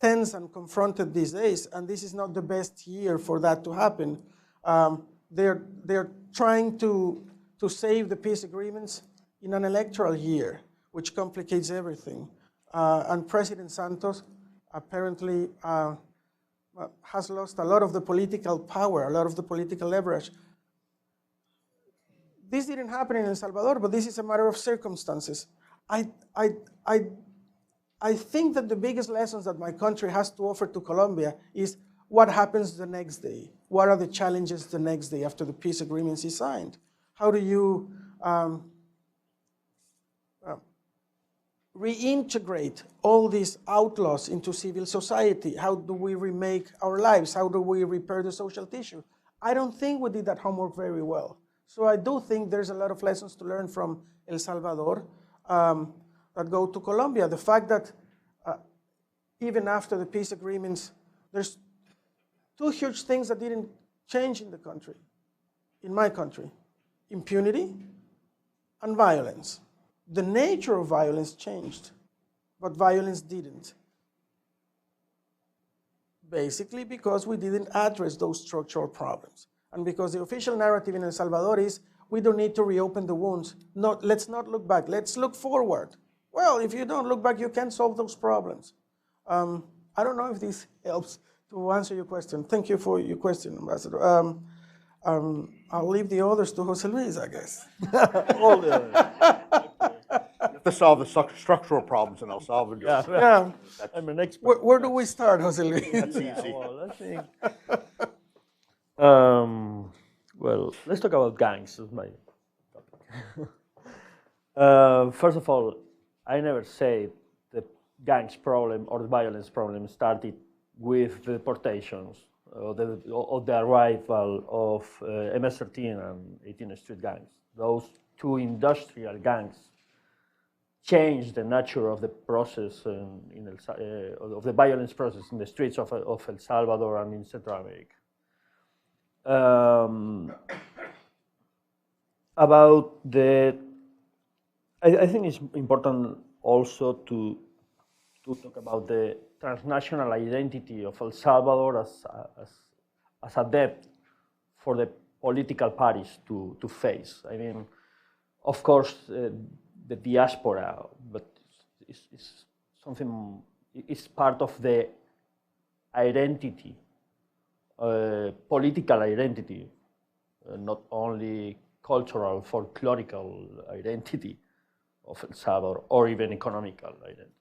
tense and confronted these days, and this is not the best year for that to happen. They're trying to save the peace agreements in an electoral year, which complicates everything. And President Santos apparently has lost a lot of the political power, a lot of the political leverage. This didn't happen in El Salvador, but this is a matter of circumstances. I think that the biggest lessons that my country has to offer to Colombia is what happens the next day. What are the challenges the next day after the peace agreement is signed? How do you reintegrate all these outlaws into civil society? How do we remake our lives? How do we repair the social tissue? I don't think we did that homework very well. So I do think there's a lot of lessons to learn from El Salvador that go to Colombia. The fact that even after the peace agreements, there's two huge things that didn't change in the country, in my country: impunity and violence. The nature of violence changed, but violence didn't. Basically because we didn't address those structural problems. And because the official narrative in El Salvador is, we don't need to reopen the wounds. No, let's not look back, let's look forward. Well, if you don't look back, you can't solve those problems. I don't know if this helps to answer your question. Thank you for your question, Ambassador. I'll leave the others to Jose Luis, I guess. All the others. You have to solve the structural problems in El Salvador. Yeah. I'm an expert. Where do we start, Jose Luis? That's easy. Well, I think. Well, let's talk about gangs. That's my topic. First of all, I never say the gangs problem or the violence problem started with the deportations or the arrival of MS-13 and 18th Street gangs. Those two industrial gangs changed the nature of the process of the violence process in the streets of El Salvador and in Central America. I think it's important also to talk about the transnational identity of El Salvador as a debt for the political parties to face. I mean, of course, the diaspora, but it's something, it's part of the identity, political identity, not only cultural, folklorical identity of El Salvador, or even economical identity.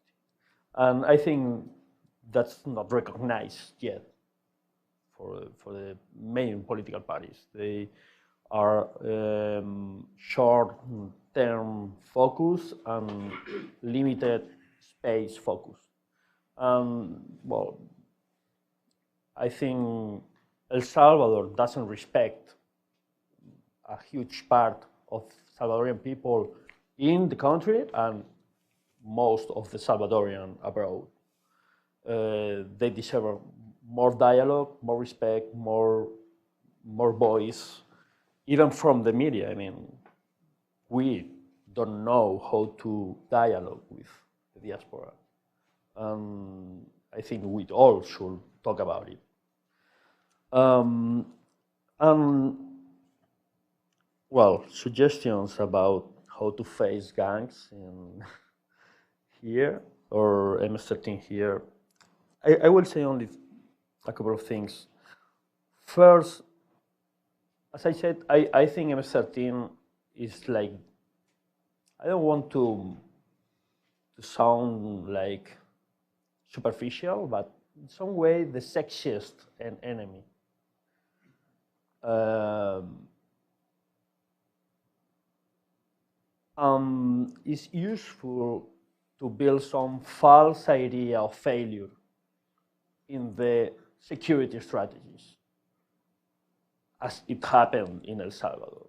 And I think that's not recognized yet for the main political parties. They are short-term focus and limited space focus. Well, I think El Salvador doesn't respect a huge part of Salvadorian people in the country and most of the Salvadorian abroad. They deserve more dialogue, more respect, more voice, even from the media. I mean, we don't know how to dialogue with the diaspora. I think we all should talk about it. Well, suggestions about how to face gangs in here or MS-13 here. I will say only a couple of things. First, as I said, I think MS-13 is like, I don't want to sound like superficial, but in some way the sexiest enemy. It's useful to build some false idea of failure in the security strategies, as it happened in El Salvador.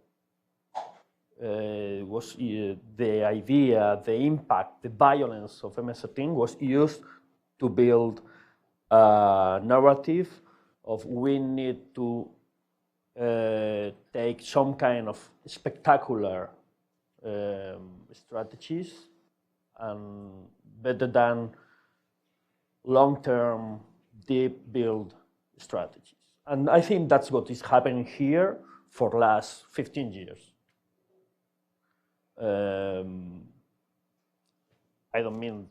Was the idea, the impact, the violence of MS-13 was used to build a narrative of we need to take some kind of spectacular strategies and better than long-term, deep build strategies. And I think that's what is happening here for the last 15 years. I don't mean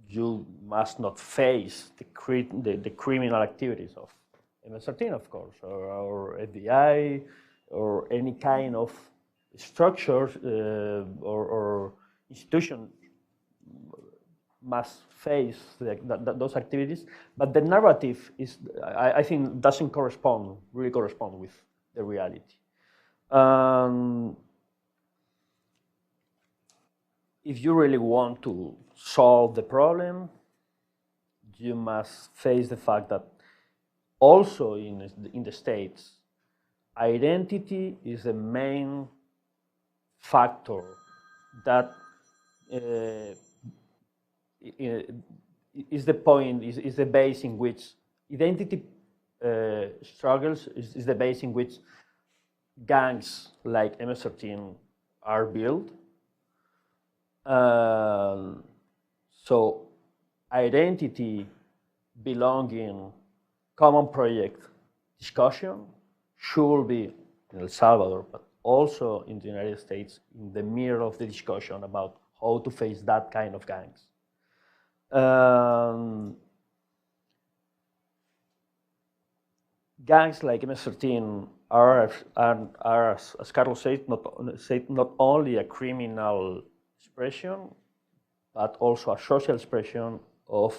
you must not face the criminal activities of MS-13, of course, or FBI, or any kind of structure or institution must face those activities, but the narrative is, I think, doesn't really correspond with the reality. If you really want to solve the problem, you must face the fact that also in the States, identity is the main factor that is the point, is the base in which identity struggles, is the base in which gangs like MS-13 are built. So identity, belonging, common project discussion should be in El Salvador, but also in the United States, in the mirror of the discussion about how to face that kind of gangs. Gangs like MS-13 are, as Carlos said, not only a criminal expression, but also a social expression of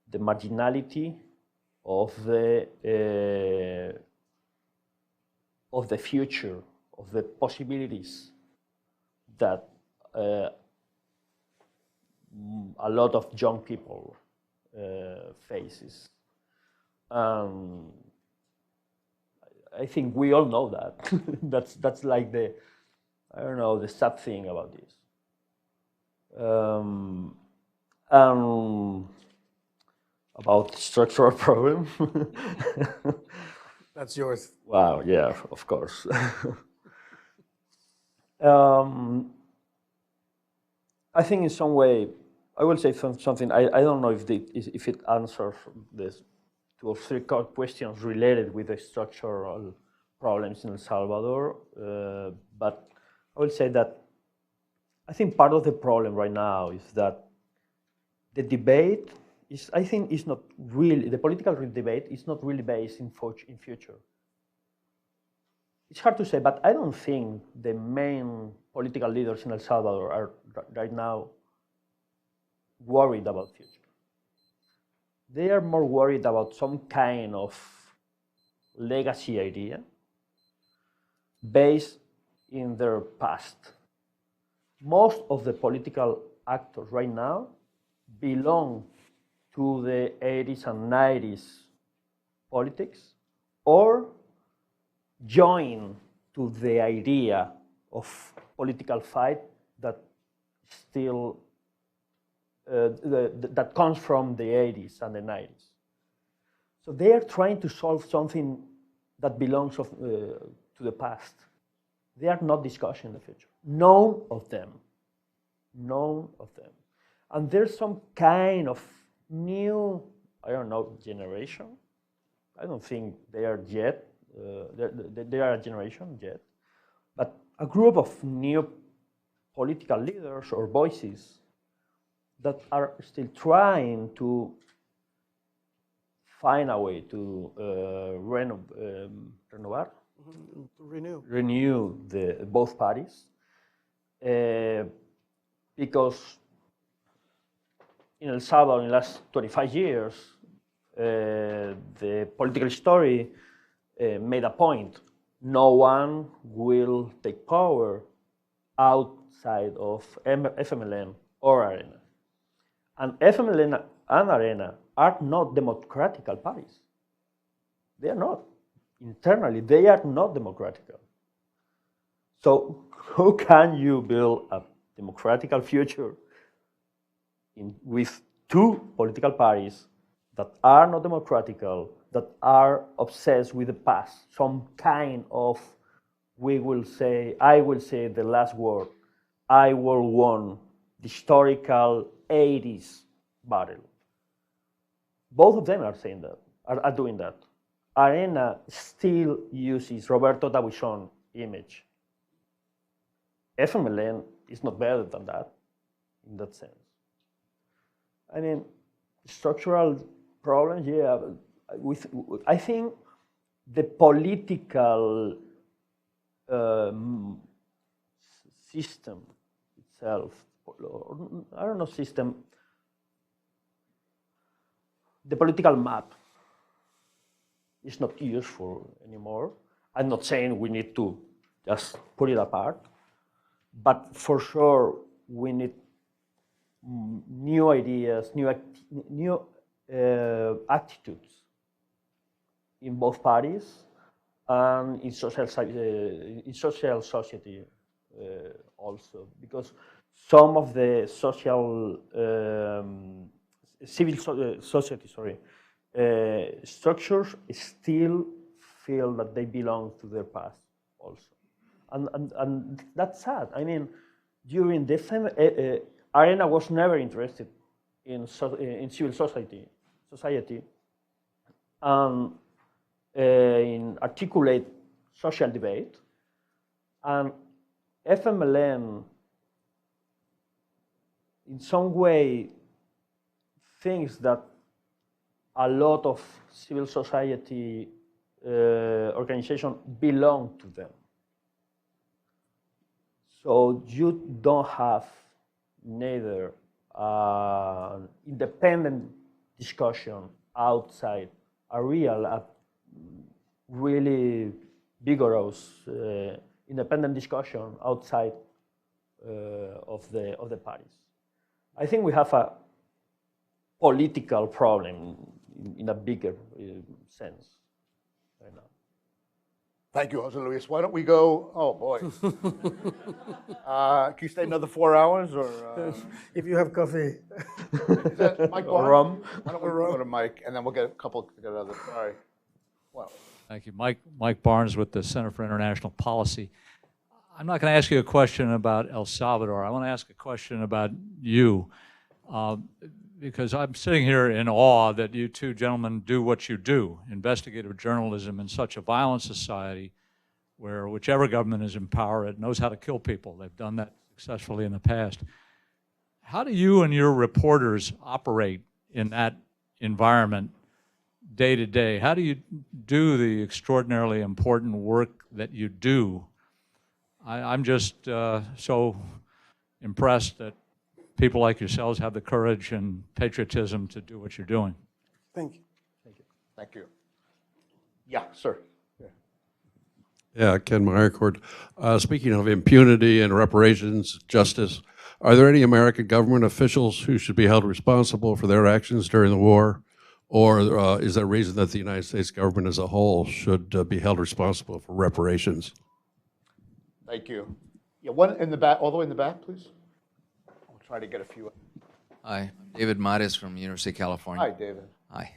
the marginality of the future, of the possibilities that a lot of young people faces. I think we all know that. that's like the, I don't know, the sad thing about this. About the structural problem. That's yours. Wow, yeah, of course. I think in some way, I will say something, I don't know if it answers this 2 or 3 questions related with the structural problems in El Salvador, but I will say that I think part of the problem right now is that the debate is, I think, is not really, the political debate is not really based in future. It's hard to say, but I don't think the main political leaders in El Salvador are right now worried about future. They are more worried about some kind of legacy idea based in their past. Most of the political actors right now belong to the 80s and 90s politics or join to the idea of political fight that still that comes from the 80s and the 90s. So they are trying to solve something that belongs to the past. They are not discussing the future. None of them. None of them. And there's some kind of new, I don't know, generation. I don't think they are yet, they are a generation yet, but a group of new political leaders or voices that are still trying to find a way to renew both parties, because in El Salvador in the last 25 years, the political story made a point. No one will take power outside of FMLN or Arena. And FMLN and Arena are not democratical parties. They are not. Internally, they are not democratical. So how can you build a democratical future with two political parties that are not democratical, that are obsessed with the past, some kind of, we will say, I will say the last word, I will won the historical 80s battle. Both of them are saying that, are doing that. Arena still uses Roberto Tabuchon image. FMLN is not better than that in that sense. I mean, structural problems, yeah. I think the political system itself, I don't know, system, the political map is not useful anymore. I'm not saying we need to just put it apart, but for sure we need new ideas, new attitudes in both parties and in social society also, because some of the civil society, structures still feel that they belong to their past also, and that's sad. I mean, during the Arena was never interested in civil society, and in articulate social debate, and FMLN in some way thinks that a lot of civil society organizations belong to them. So you don't have neither independent discussion outside a really vigorous independent discussion outside of the parties. I think we have a political problem in a bigger sense right now. Thank you, Jose Luis. Why don't we go, oh boy. Can you stay another 4 hours or? If you have coffee. Is that Mike Barnes? Rum. Why don't we go to Mike and then we'll get a couple, other, sorry. Well. Thank you. Mike Barnes with the Center for International Policy. I'm not going to ask you a question about El Salvador. I want to ask a question about you, because I'm sitting here in awe that you two gentlemen do what you do, investigative journalism in such a violent society, where whichever government is in power, it knows how to kill people. They've done that successfully in the past. How do you and your reporters operate in that environment day to day? How do you do the extraordinarily important work that you do? I'm just so impressed that people like yourselves have the courage and patriotism to do what you're doing. Thank you. Thank you. Thank you. Yeah, sir. Yeah, Ken Meyercourt. Speaking of impunity and reparations, justice, are there any American government officials who should be held responsible for their actions during the war? Or is there a reason that the United States government as a whole should be held responsible for reparations? Thank you. Yeah, one in the back, all the way in the back, please. I'll try to get a few. Hi, David Mares from University of California. Hi, David. Hi.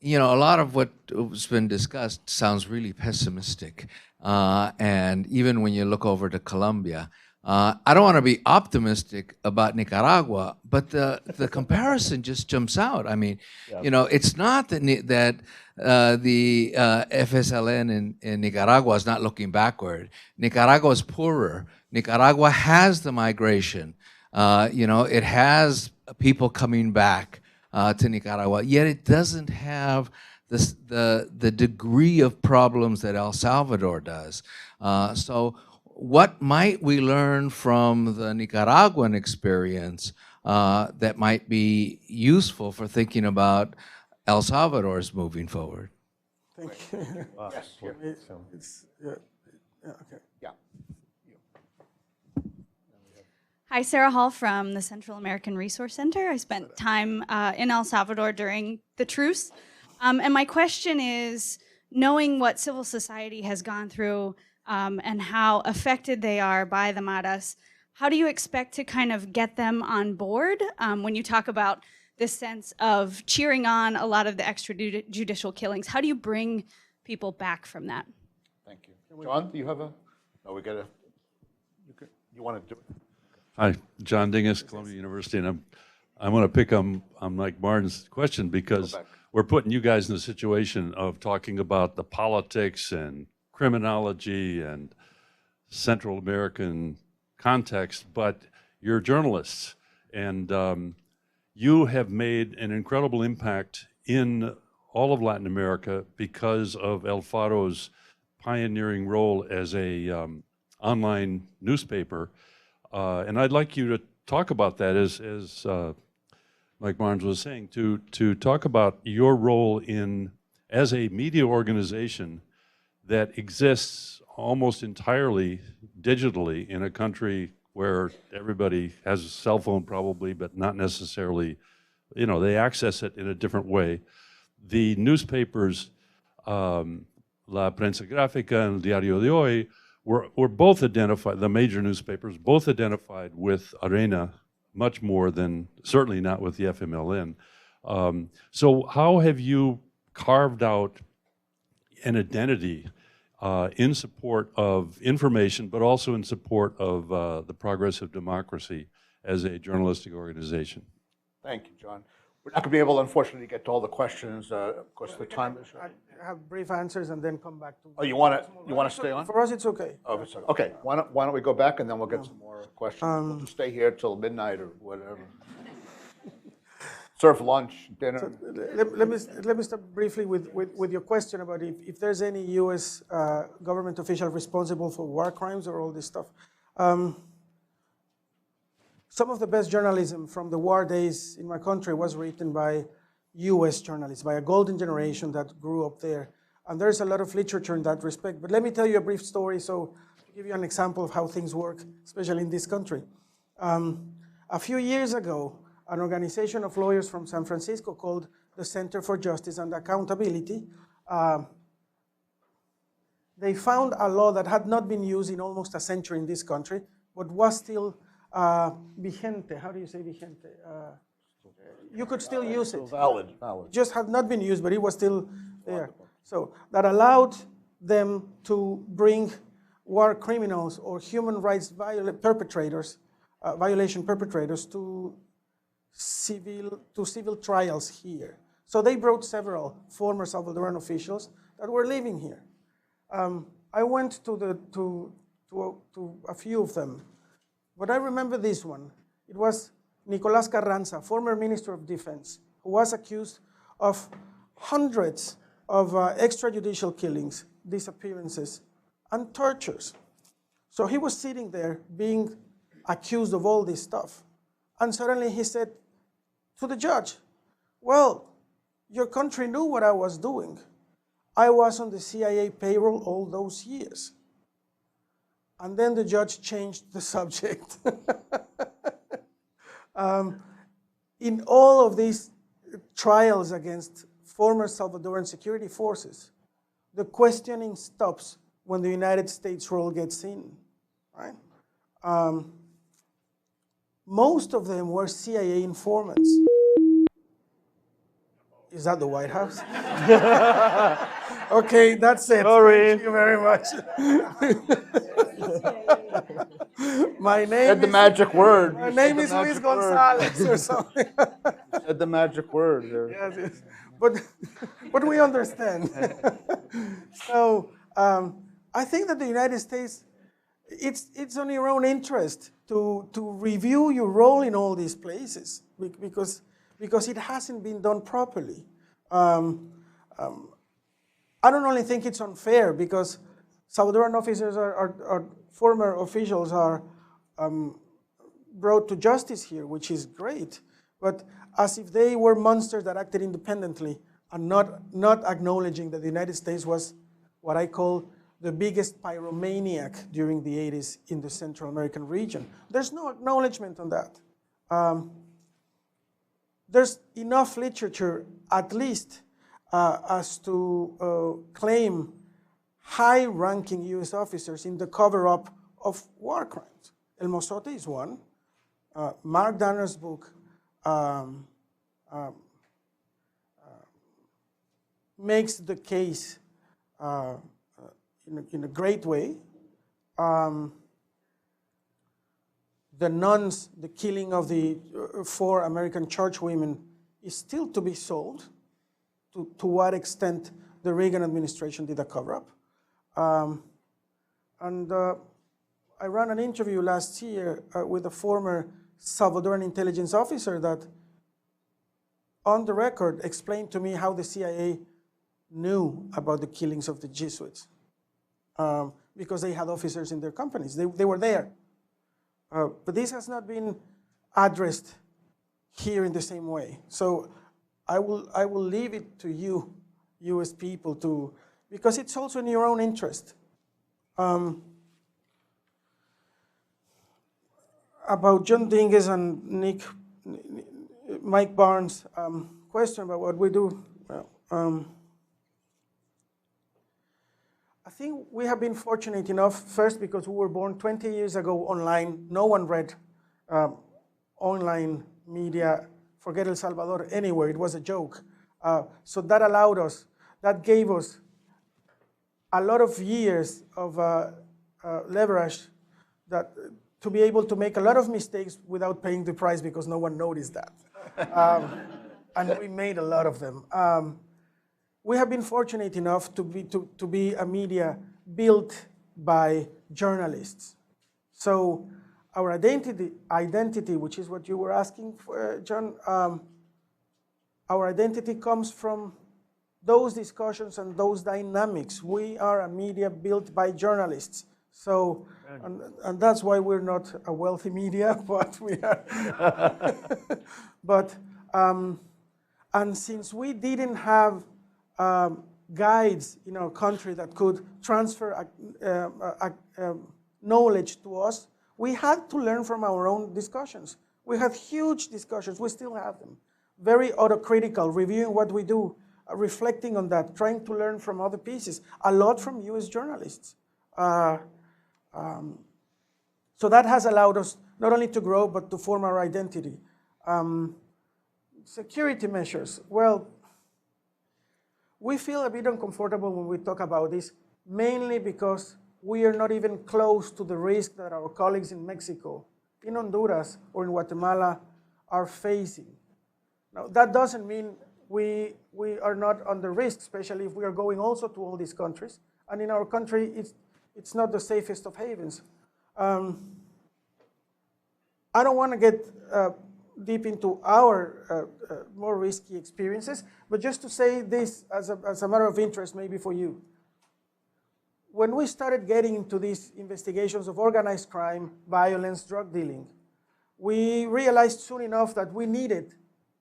You know, a lot of what's been discussed sounds really pessimistic. And even when you look over to Colombia, I don't want to be optimistic about Nicaragua, but the comparison just jumps out. I mean, you know, it's not that the FSLN in Nicaragua is not looking backward. Nicaragua is poorer. Nicaragua has the migration. You know, it has people coming back to Nicaragua, yet it doesn't have the degree of problems that El Salvador does. So what might we learn from the Nicaraguan experience that might be useful for thinking about El Salvador's moving forward? Thank you. Yes. Okay. Yeah. Hi, Sarah Hall from the Central American Resource Center. I spent time in El Salvador during the truce. And my question is, knowing what civil society has gone through and how affected they are by the Maras, how do you expect to kind of get them on board when you talk about this sense of cheering on a lot of the extrajudicial killings? How do you bring people back from that? Thank you. John, do you have a? No, we got a. You want to do it? Hi, John Dingus, Columbia University, and I'm going to pick on Mike Martin's question because we're putting you guys in the situation of talking about the politics and criminology and Central American context, but you're journalists, and you have made an incredible impact in all of Latin America because of El Faro's pioneering role as a online newspaper. And I'd like you to talk about that, as Mike Barnes was saying, to talk about your role as a media organization that exists almost entirely digitally in a country where everybody has a cell phone probably, but not necessarily, you know, they access it in a different way. The newspapers, La Prensa Gráfica and El Diario de Hoy, were both identified, the major newspapers, both identified with Arena much more than, certainly not with the FMLN. So how have you carved out an identity in support of information, but also in support of the progress of democracy as a journalistic organization? Thank you, John. We're not going to be able, unfortunately, to get to all the questions. Of course, the time is. I have brief answers and then come back to. Oh, you want to stay on? For us, it's okay. Oh, it's okay. Okay. Why don't we go back and then we'll get some more questions. We'll just stay here till midnight or whatever. Serve lunch, dinner. So let me start briefly with your question about if there's any U.S. Government official responsible for war crimes or all this stuff. Some of the best journalism from the war days in my country was written by U.S. journalists, by a golden generation that grew up there. And there's a lot of literature in that respect. But let me tell you a brief story to give you an example of how things work, especially in this country. A few years ago, an organization of lawyers from San Francisco called the Center for Justice and Accountability, they found a law that had not been used in almost a century in this country, but was still vigente. How do you say vigente? You could still use it. Valid. Just had not been used, but it was still there. So that allowed them to bring war criminals or human rights perpetrators, violation perpetrators to civil trials here. So they brought several former Salvadoran officials that were living here. I went to a few of them, but I remember this one. It was Nicolás Carranza, former Minister of Defense, who was accused of hundreds of extrajudicial killings, disappearances, and tortures. So he was sitting there being accused of all this stuff. And suddenly he said to the judge, well, your country knew what I was doing. I was on the CIA payroll all those years. And then the judge changed the subject. In all of these trials against former Salvadoran security forces, the questioning stops when the United States role gets in, right? Most of them were CIA informants. Is that the White House? Okay, that's it. Sorry. Thank you very much. My name Said the is, magic word. my You name said is the Luís magic word. González or something. Said the magic word. There. Yes, yes. But we understand. So I think that the United States, it's on your own interest to review your role in all these places because it hasn't been done properly. I don't only think it's unfair because Salvadoran officers are former officials are brought to justice here, which is great, but as if they were monsters that acted independently and not acknowledging that the United States was what I call the biggest pyromaniac during the 80s in the Central American region. There's no acknowledgement on that. There's enough literature, at least, as to claim high-ranking US officers in the cover-up of war crimes. El Mozote is one. Mark Danner's book makes the case in a great way. The nuns, the killing of the 4 American church women is still to be solved, to what extent the Reagan administration did a cover-up. I ran an interview last year with a former Salvadoran intelligence officer that, on the record, explained to me how the CIA knew about the killings of the Jesuits because they had officers in their companies. They were there. But this has not been addressed here in the same way. So I will leave it to you, US people, because it's also in your own interest. About John Dinges and Mike Barnes' question about what we do. Well, I think we have been fortunate enough, first because we were born 20 years ago online. No one read online media, forget El Salvador, anywhere. It was a joke. So that allowed us, that gave us a lot of years of leverage to be able to make a lot of mistakes without paying the price because no one noticed that. And we made a lot of them. We have been fortunate enough to be a media built by journalists. So our identity, which is what you were asking for, John, our identity comes from those discussions and those dynamics. We are a media built by journalists. So, and that's why we're not a wealthy media, but we are. But, and since we didn't have guides in our country that could transfer knowledge to us, we had to learn from our own discussions. We had huge discussions, we still have them. Very autocritical, reviewing what we do, reflecting on that, trying to learn from other pieces, a lot from US journalists. So that has allowed us not only to grow, but to form our identity. Security measures, well, we feel a bit uncomfortable when we talk about this, mainly because we are not even close to the risk that our colleagues in Mexico, in Honduras, or in Guatemala are facing. Now, that doesn't mean we are not under risk, especially if we are going also to all these countries. And in our country, it's not the safest of havens. I don't want to get deep into our more risky experiences, but just to say this as a matter of interest maybe for you. When we started getting into these investigations of organized crime, violence, drug dealing, we realized soon enough that we needed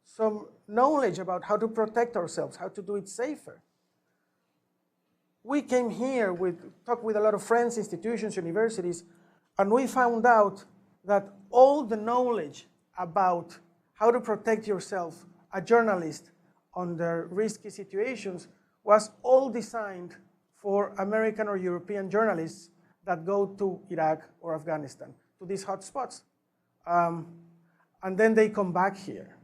some knowledge about how to protect ourselves, how to do it safer. We came here, talked with a lot of friends, institutions, universities, and we found out that all the knowledge about how to protect yourself, a journalist, under risky situations was all designed for American or European journalists that go to Iraq or Afghanistan, to these hot spots. And then they come back here.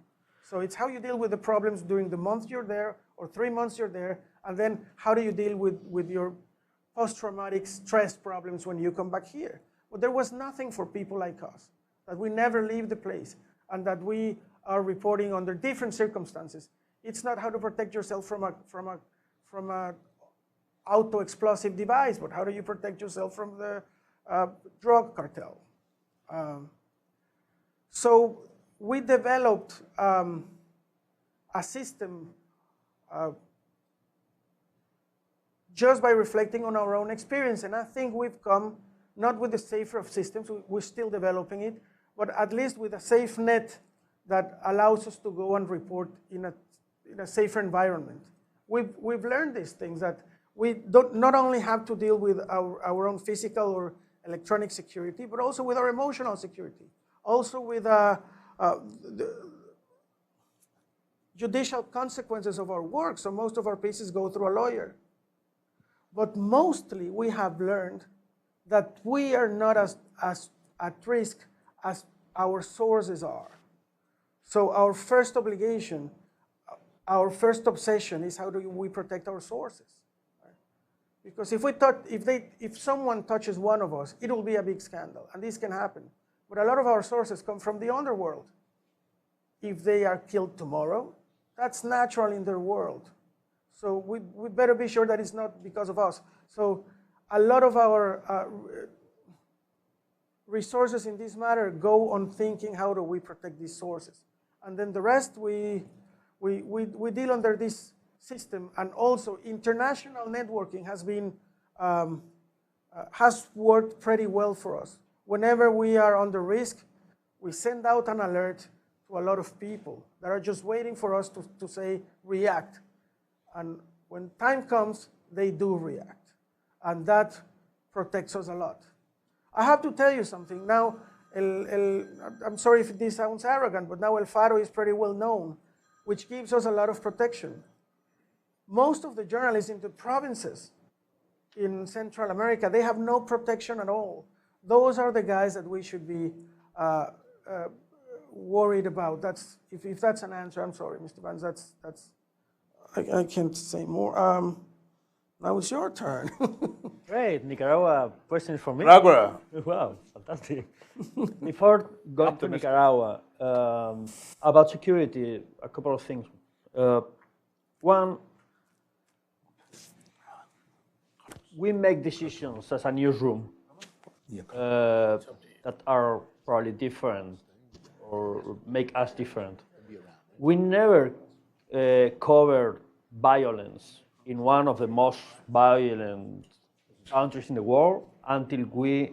So it's how you deal with the problems during the month you're there or 3 months you're there, and then how do you deal with your post-traumatic stress problems when you come back here. But there was nothing for people like us, that we never leave the place, and that we are reporting under different circumstances. It's not how to protect yourself from a auto-explosive device, but how do you protect yourself from the drug cartel? So we developed a system just by reflecting on our own experience. And I think we've come, not with the safer of systems, we're still developing it, but at least with a safe net that allows us to go and report in a safer environment. We've learned these things, that we don't not only have to deal with our own physical or electronic security, but also with our emotional security, also with the judicial consequences of our work. So most of our cases go through a lawyer. But mostly we have learned that we are not as at risk as our sources are. So our first obligation, our first obsession is how do we protect our sources? Because if someone touches one of us, it will be a big scandal, and this can happen. But a lot of our sources come from the underworld. If they are killed tomorrow, that's natural in their world. So we better be sure that it's not because of us. So a lot of our resources in this matter go on thinking how do we protect these sources. And then the rest we deal under this system. And also international networking has worked pretty well for us. Whenever we are under risk, we send out an alert to a lot of people that are just waiting for us to say, react. And when time comes, they do react. And that protects us a lot. I have to tell you something. Now, I'm sorry if this sounds arrogant, but now El Faro is pretty well known, which gives us a lot of protection. Most of the journalists in the provinces in Central America, they have no protection at all. Those are the guys that we should be worried about. If that's an answer, I'm sorry, Mr. Vance, I can't say more. Now it's your turn. Great, Nicaragua question for me. Nicaragua. Wow, fantastic. Before going to Nicaragua, about security, a couple of things. One, we make decisions as a newsroom that are probably different or make us different. We never covered violence in one of the most violent countries in the world until we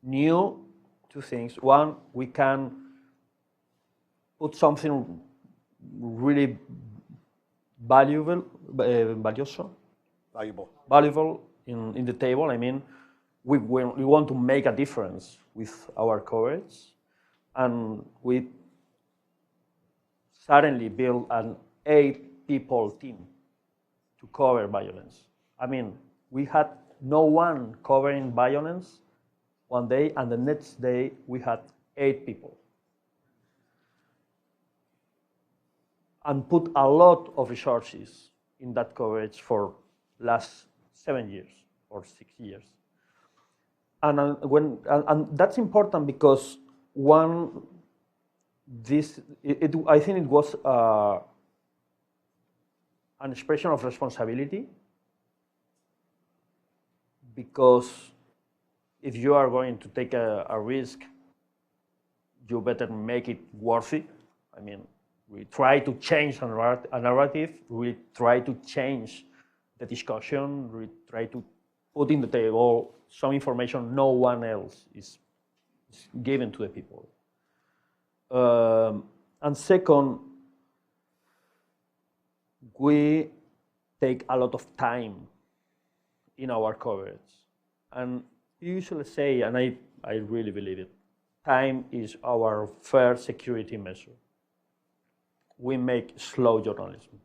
knew two things. One, we can put something really valuable in the table. I mean, we want to make a difference with our coverage, and we suddenly built an 8-people team to cover violence. I mean, we had no one covering violence one day, and the next day we had 8 people. And put a lot of resources in that coverage for last 7 years or 6 years. And that's important because I think it was an expression of responsibility because if you are going to take a risk, you better make it worthy. I mean, we try to change a narrative, we try to change the discussion, we try to put in the table some information no one else is given to the people. And second, we take a lot of time in our coverage. And you usually say, and I really believe it, time is our first security measure. We make slow journalism.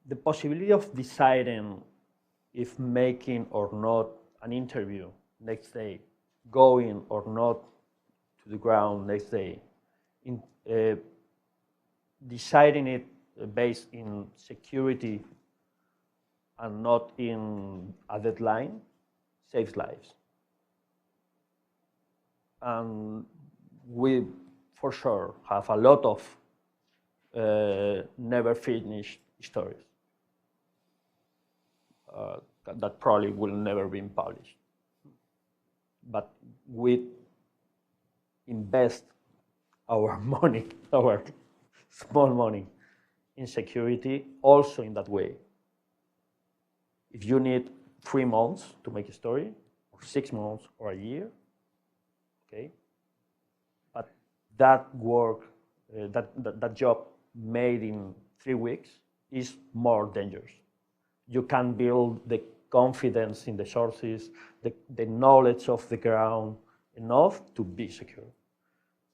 The possibility of deciding if making or not an interview next day, going or not to the ground next day, deciding it based in security and not in a deadline saves lives. And we, for sure, have a lot of never finished stories that probably will never be published. But we invest our money, our small money, in security also in that way. If you need 3 months to make a story, or 6 months, or a year, okay, but that work, that job made in 3 weeks is more dangerous. You can build the confidence in the sources, the knowledge of the ground enough to be secure.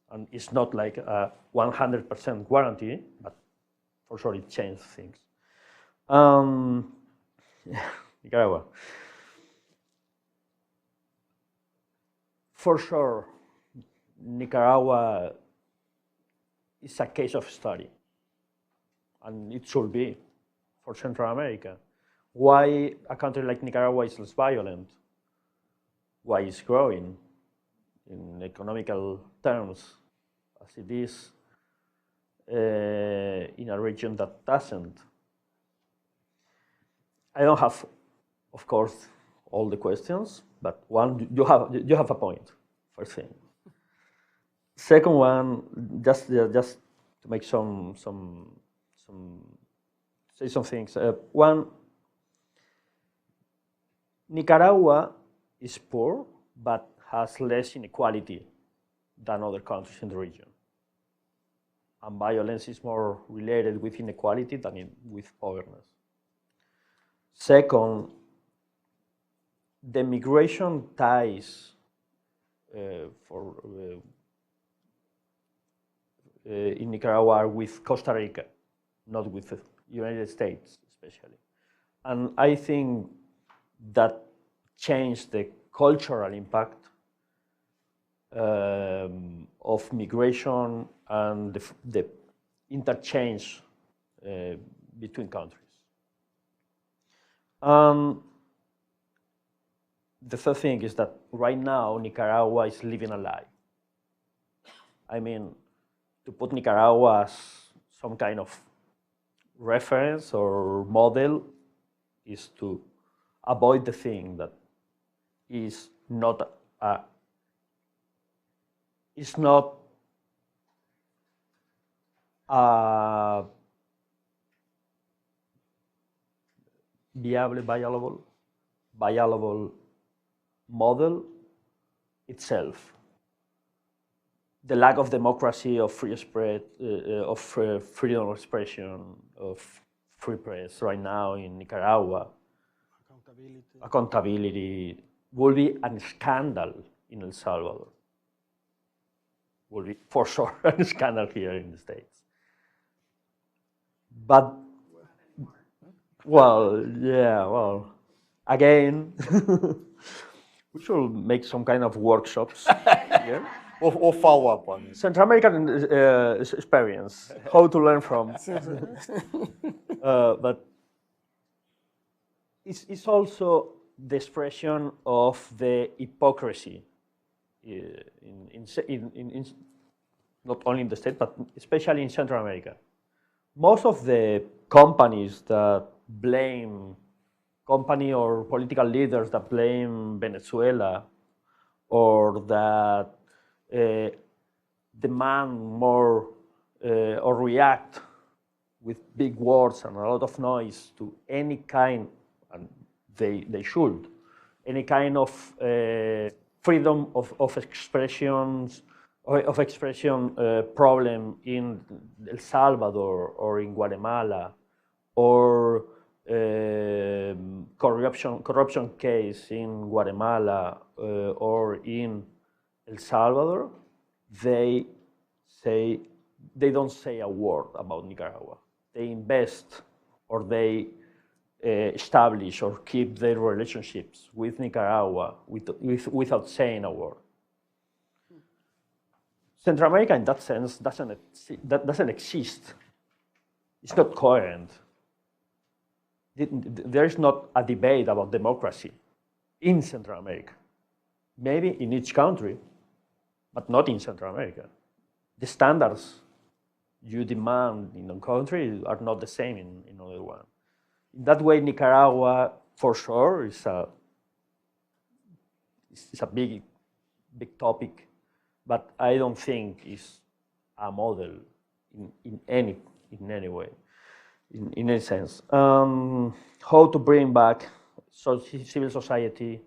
And it's not like a 100% guarantee, but for sure it changes things. Nicaragua. For sure, Nicaragua is a case of study, and it should be for Central America. Why a country like Nicaragua is less violent? Why it's growing in economical terms as it is in a region that doesn't? I don't have, of course, all the questions, but one, you have a point, first thing. Second one, just to make say some things. One, Nicaragua is poor, but has less inequality than other countries in the region. And violence is more related with inequality than with poverty. Second, the migration ties in Nicaragua are with Costa Rica, not with the United States especially. And I think that changed the cultural impact of migration and the interchange between countries. The third thing is that right now Nicaragua is living a lie. I mean, to put Nicaragua as some kind of reference or model is to avoid the thing that is not a viable model itself. The lack of democracy, of free spread, of freedom of expression, of free press right now in Nicaragua, accountability will be a scandal in El Salvador. Will be for sure a scandal here in the States. But, well, yeah, well, again, we should make some kind of workshops here. We'll follow up on this. Central American experience, how to learn from. But it's also the expression of the hypocrisy in not only in the States, but especially in Central America. Most of the companies that blame company or political leaders that blame Venezuela or that demand more or react with big words and a lot of noise to any kind, and they should, any kind of freedom of expression problem in El Salvador or in Guatemala, or corruption case in Guatemala or in El Salvador, they don't say a word about Nicaragua. They invest or they establish or keep their relationships with Nicaragua without saying a word. Central America, in that sense, doesn't exist. It's not coherent. There is not a debate about democracy in Central America. Maybe in each country, but not in Central America. The standards you demand in one country are not the same in another one. In that way, Nicaragua, for sure, is a big topic, but I don't think it's a model in any way, in any sense. How to bring back civil society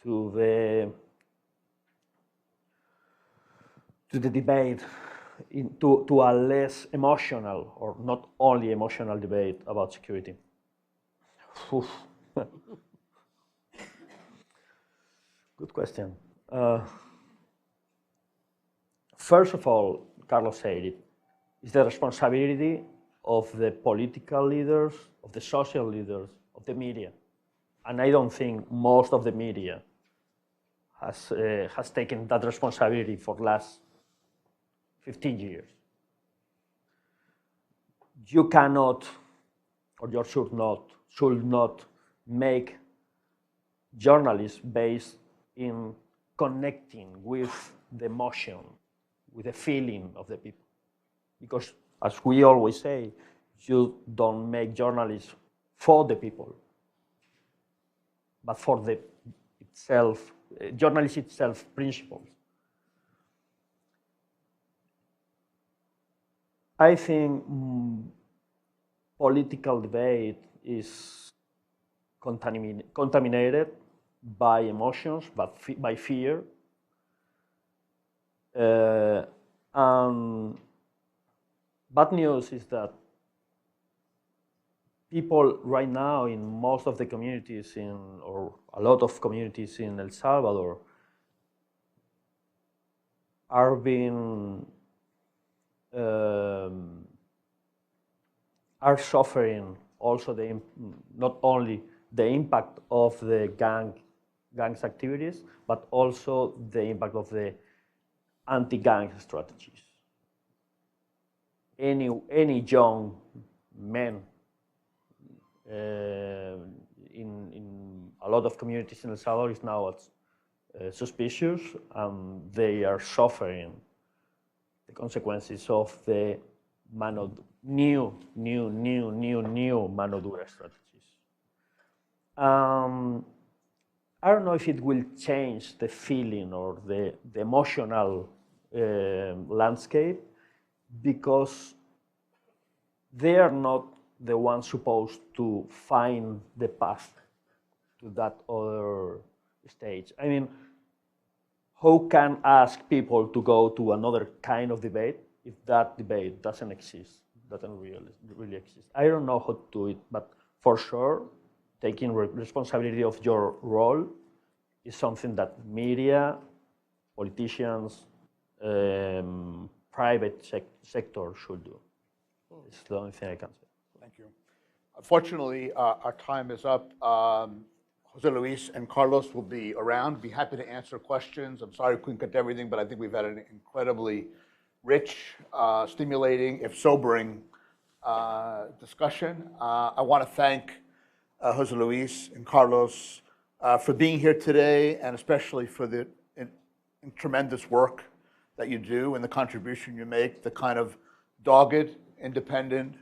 to the debate, to a less emotional or not only emotional debate about security. Good question. First of all, Carlos said it, it's the responsibility of the political leaders, of the social leaders, of the media. And I don't think most of the media has taken that responsibility for the last 15 years. You cannot, or you should not make journalists based in connecting with the emotion, with the feeling of the people. Because as we always say, you don't make journalists for the people, but for the itself, journalism itself principles. I think political debate is contaminated by emotions, by fear. Bad news is that people right now in most of the communities or a lot of communities in El Salvador are suffering also not only the impact of the gangs activities, but also the impact of the anti-gang strategies. Any young men in a lot of communities in El Salvador is now suspicious, and they are suffering the consequences of the new mano dura strategies. I don't know if it will change the feeling or the emotional landscape, because they are not the ones supposed to find the path to that other stage. I mean, how can ask people to go to another kind of debate if that debate doesn't exist, doesn't really exist? I don't know how to do it, but for sure, taking responsibility of your role is something that media, politicians, private sector should do. It's the only thing I can say. Thank you. Unfortunately, our time is up. Jose Luis and Carlos will be around, be happy to answer questions. I'm sorry we couldn't get to everything, but I think we've had an incredibly rich, stimulating, if sobering, discussion. I want to thank Jose Luis and Carlos for being here today, and especially for the tremendous work that you do and the contribution you make, the kind of dogged, independent,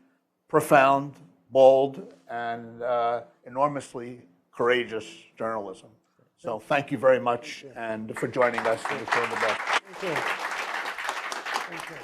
profound, bold, and enormously courageous journalism. So thank you very much and for joining us in the best. Thank you. Thank you.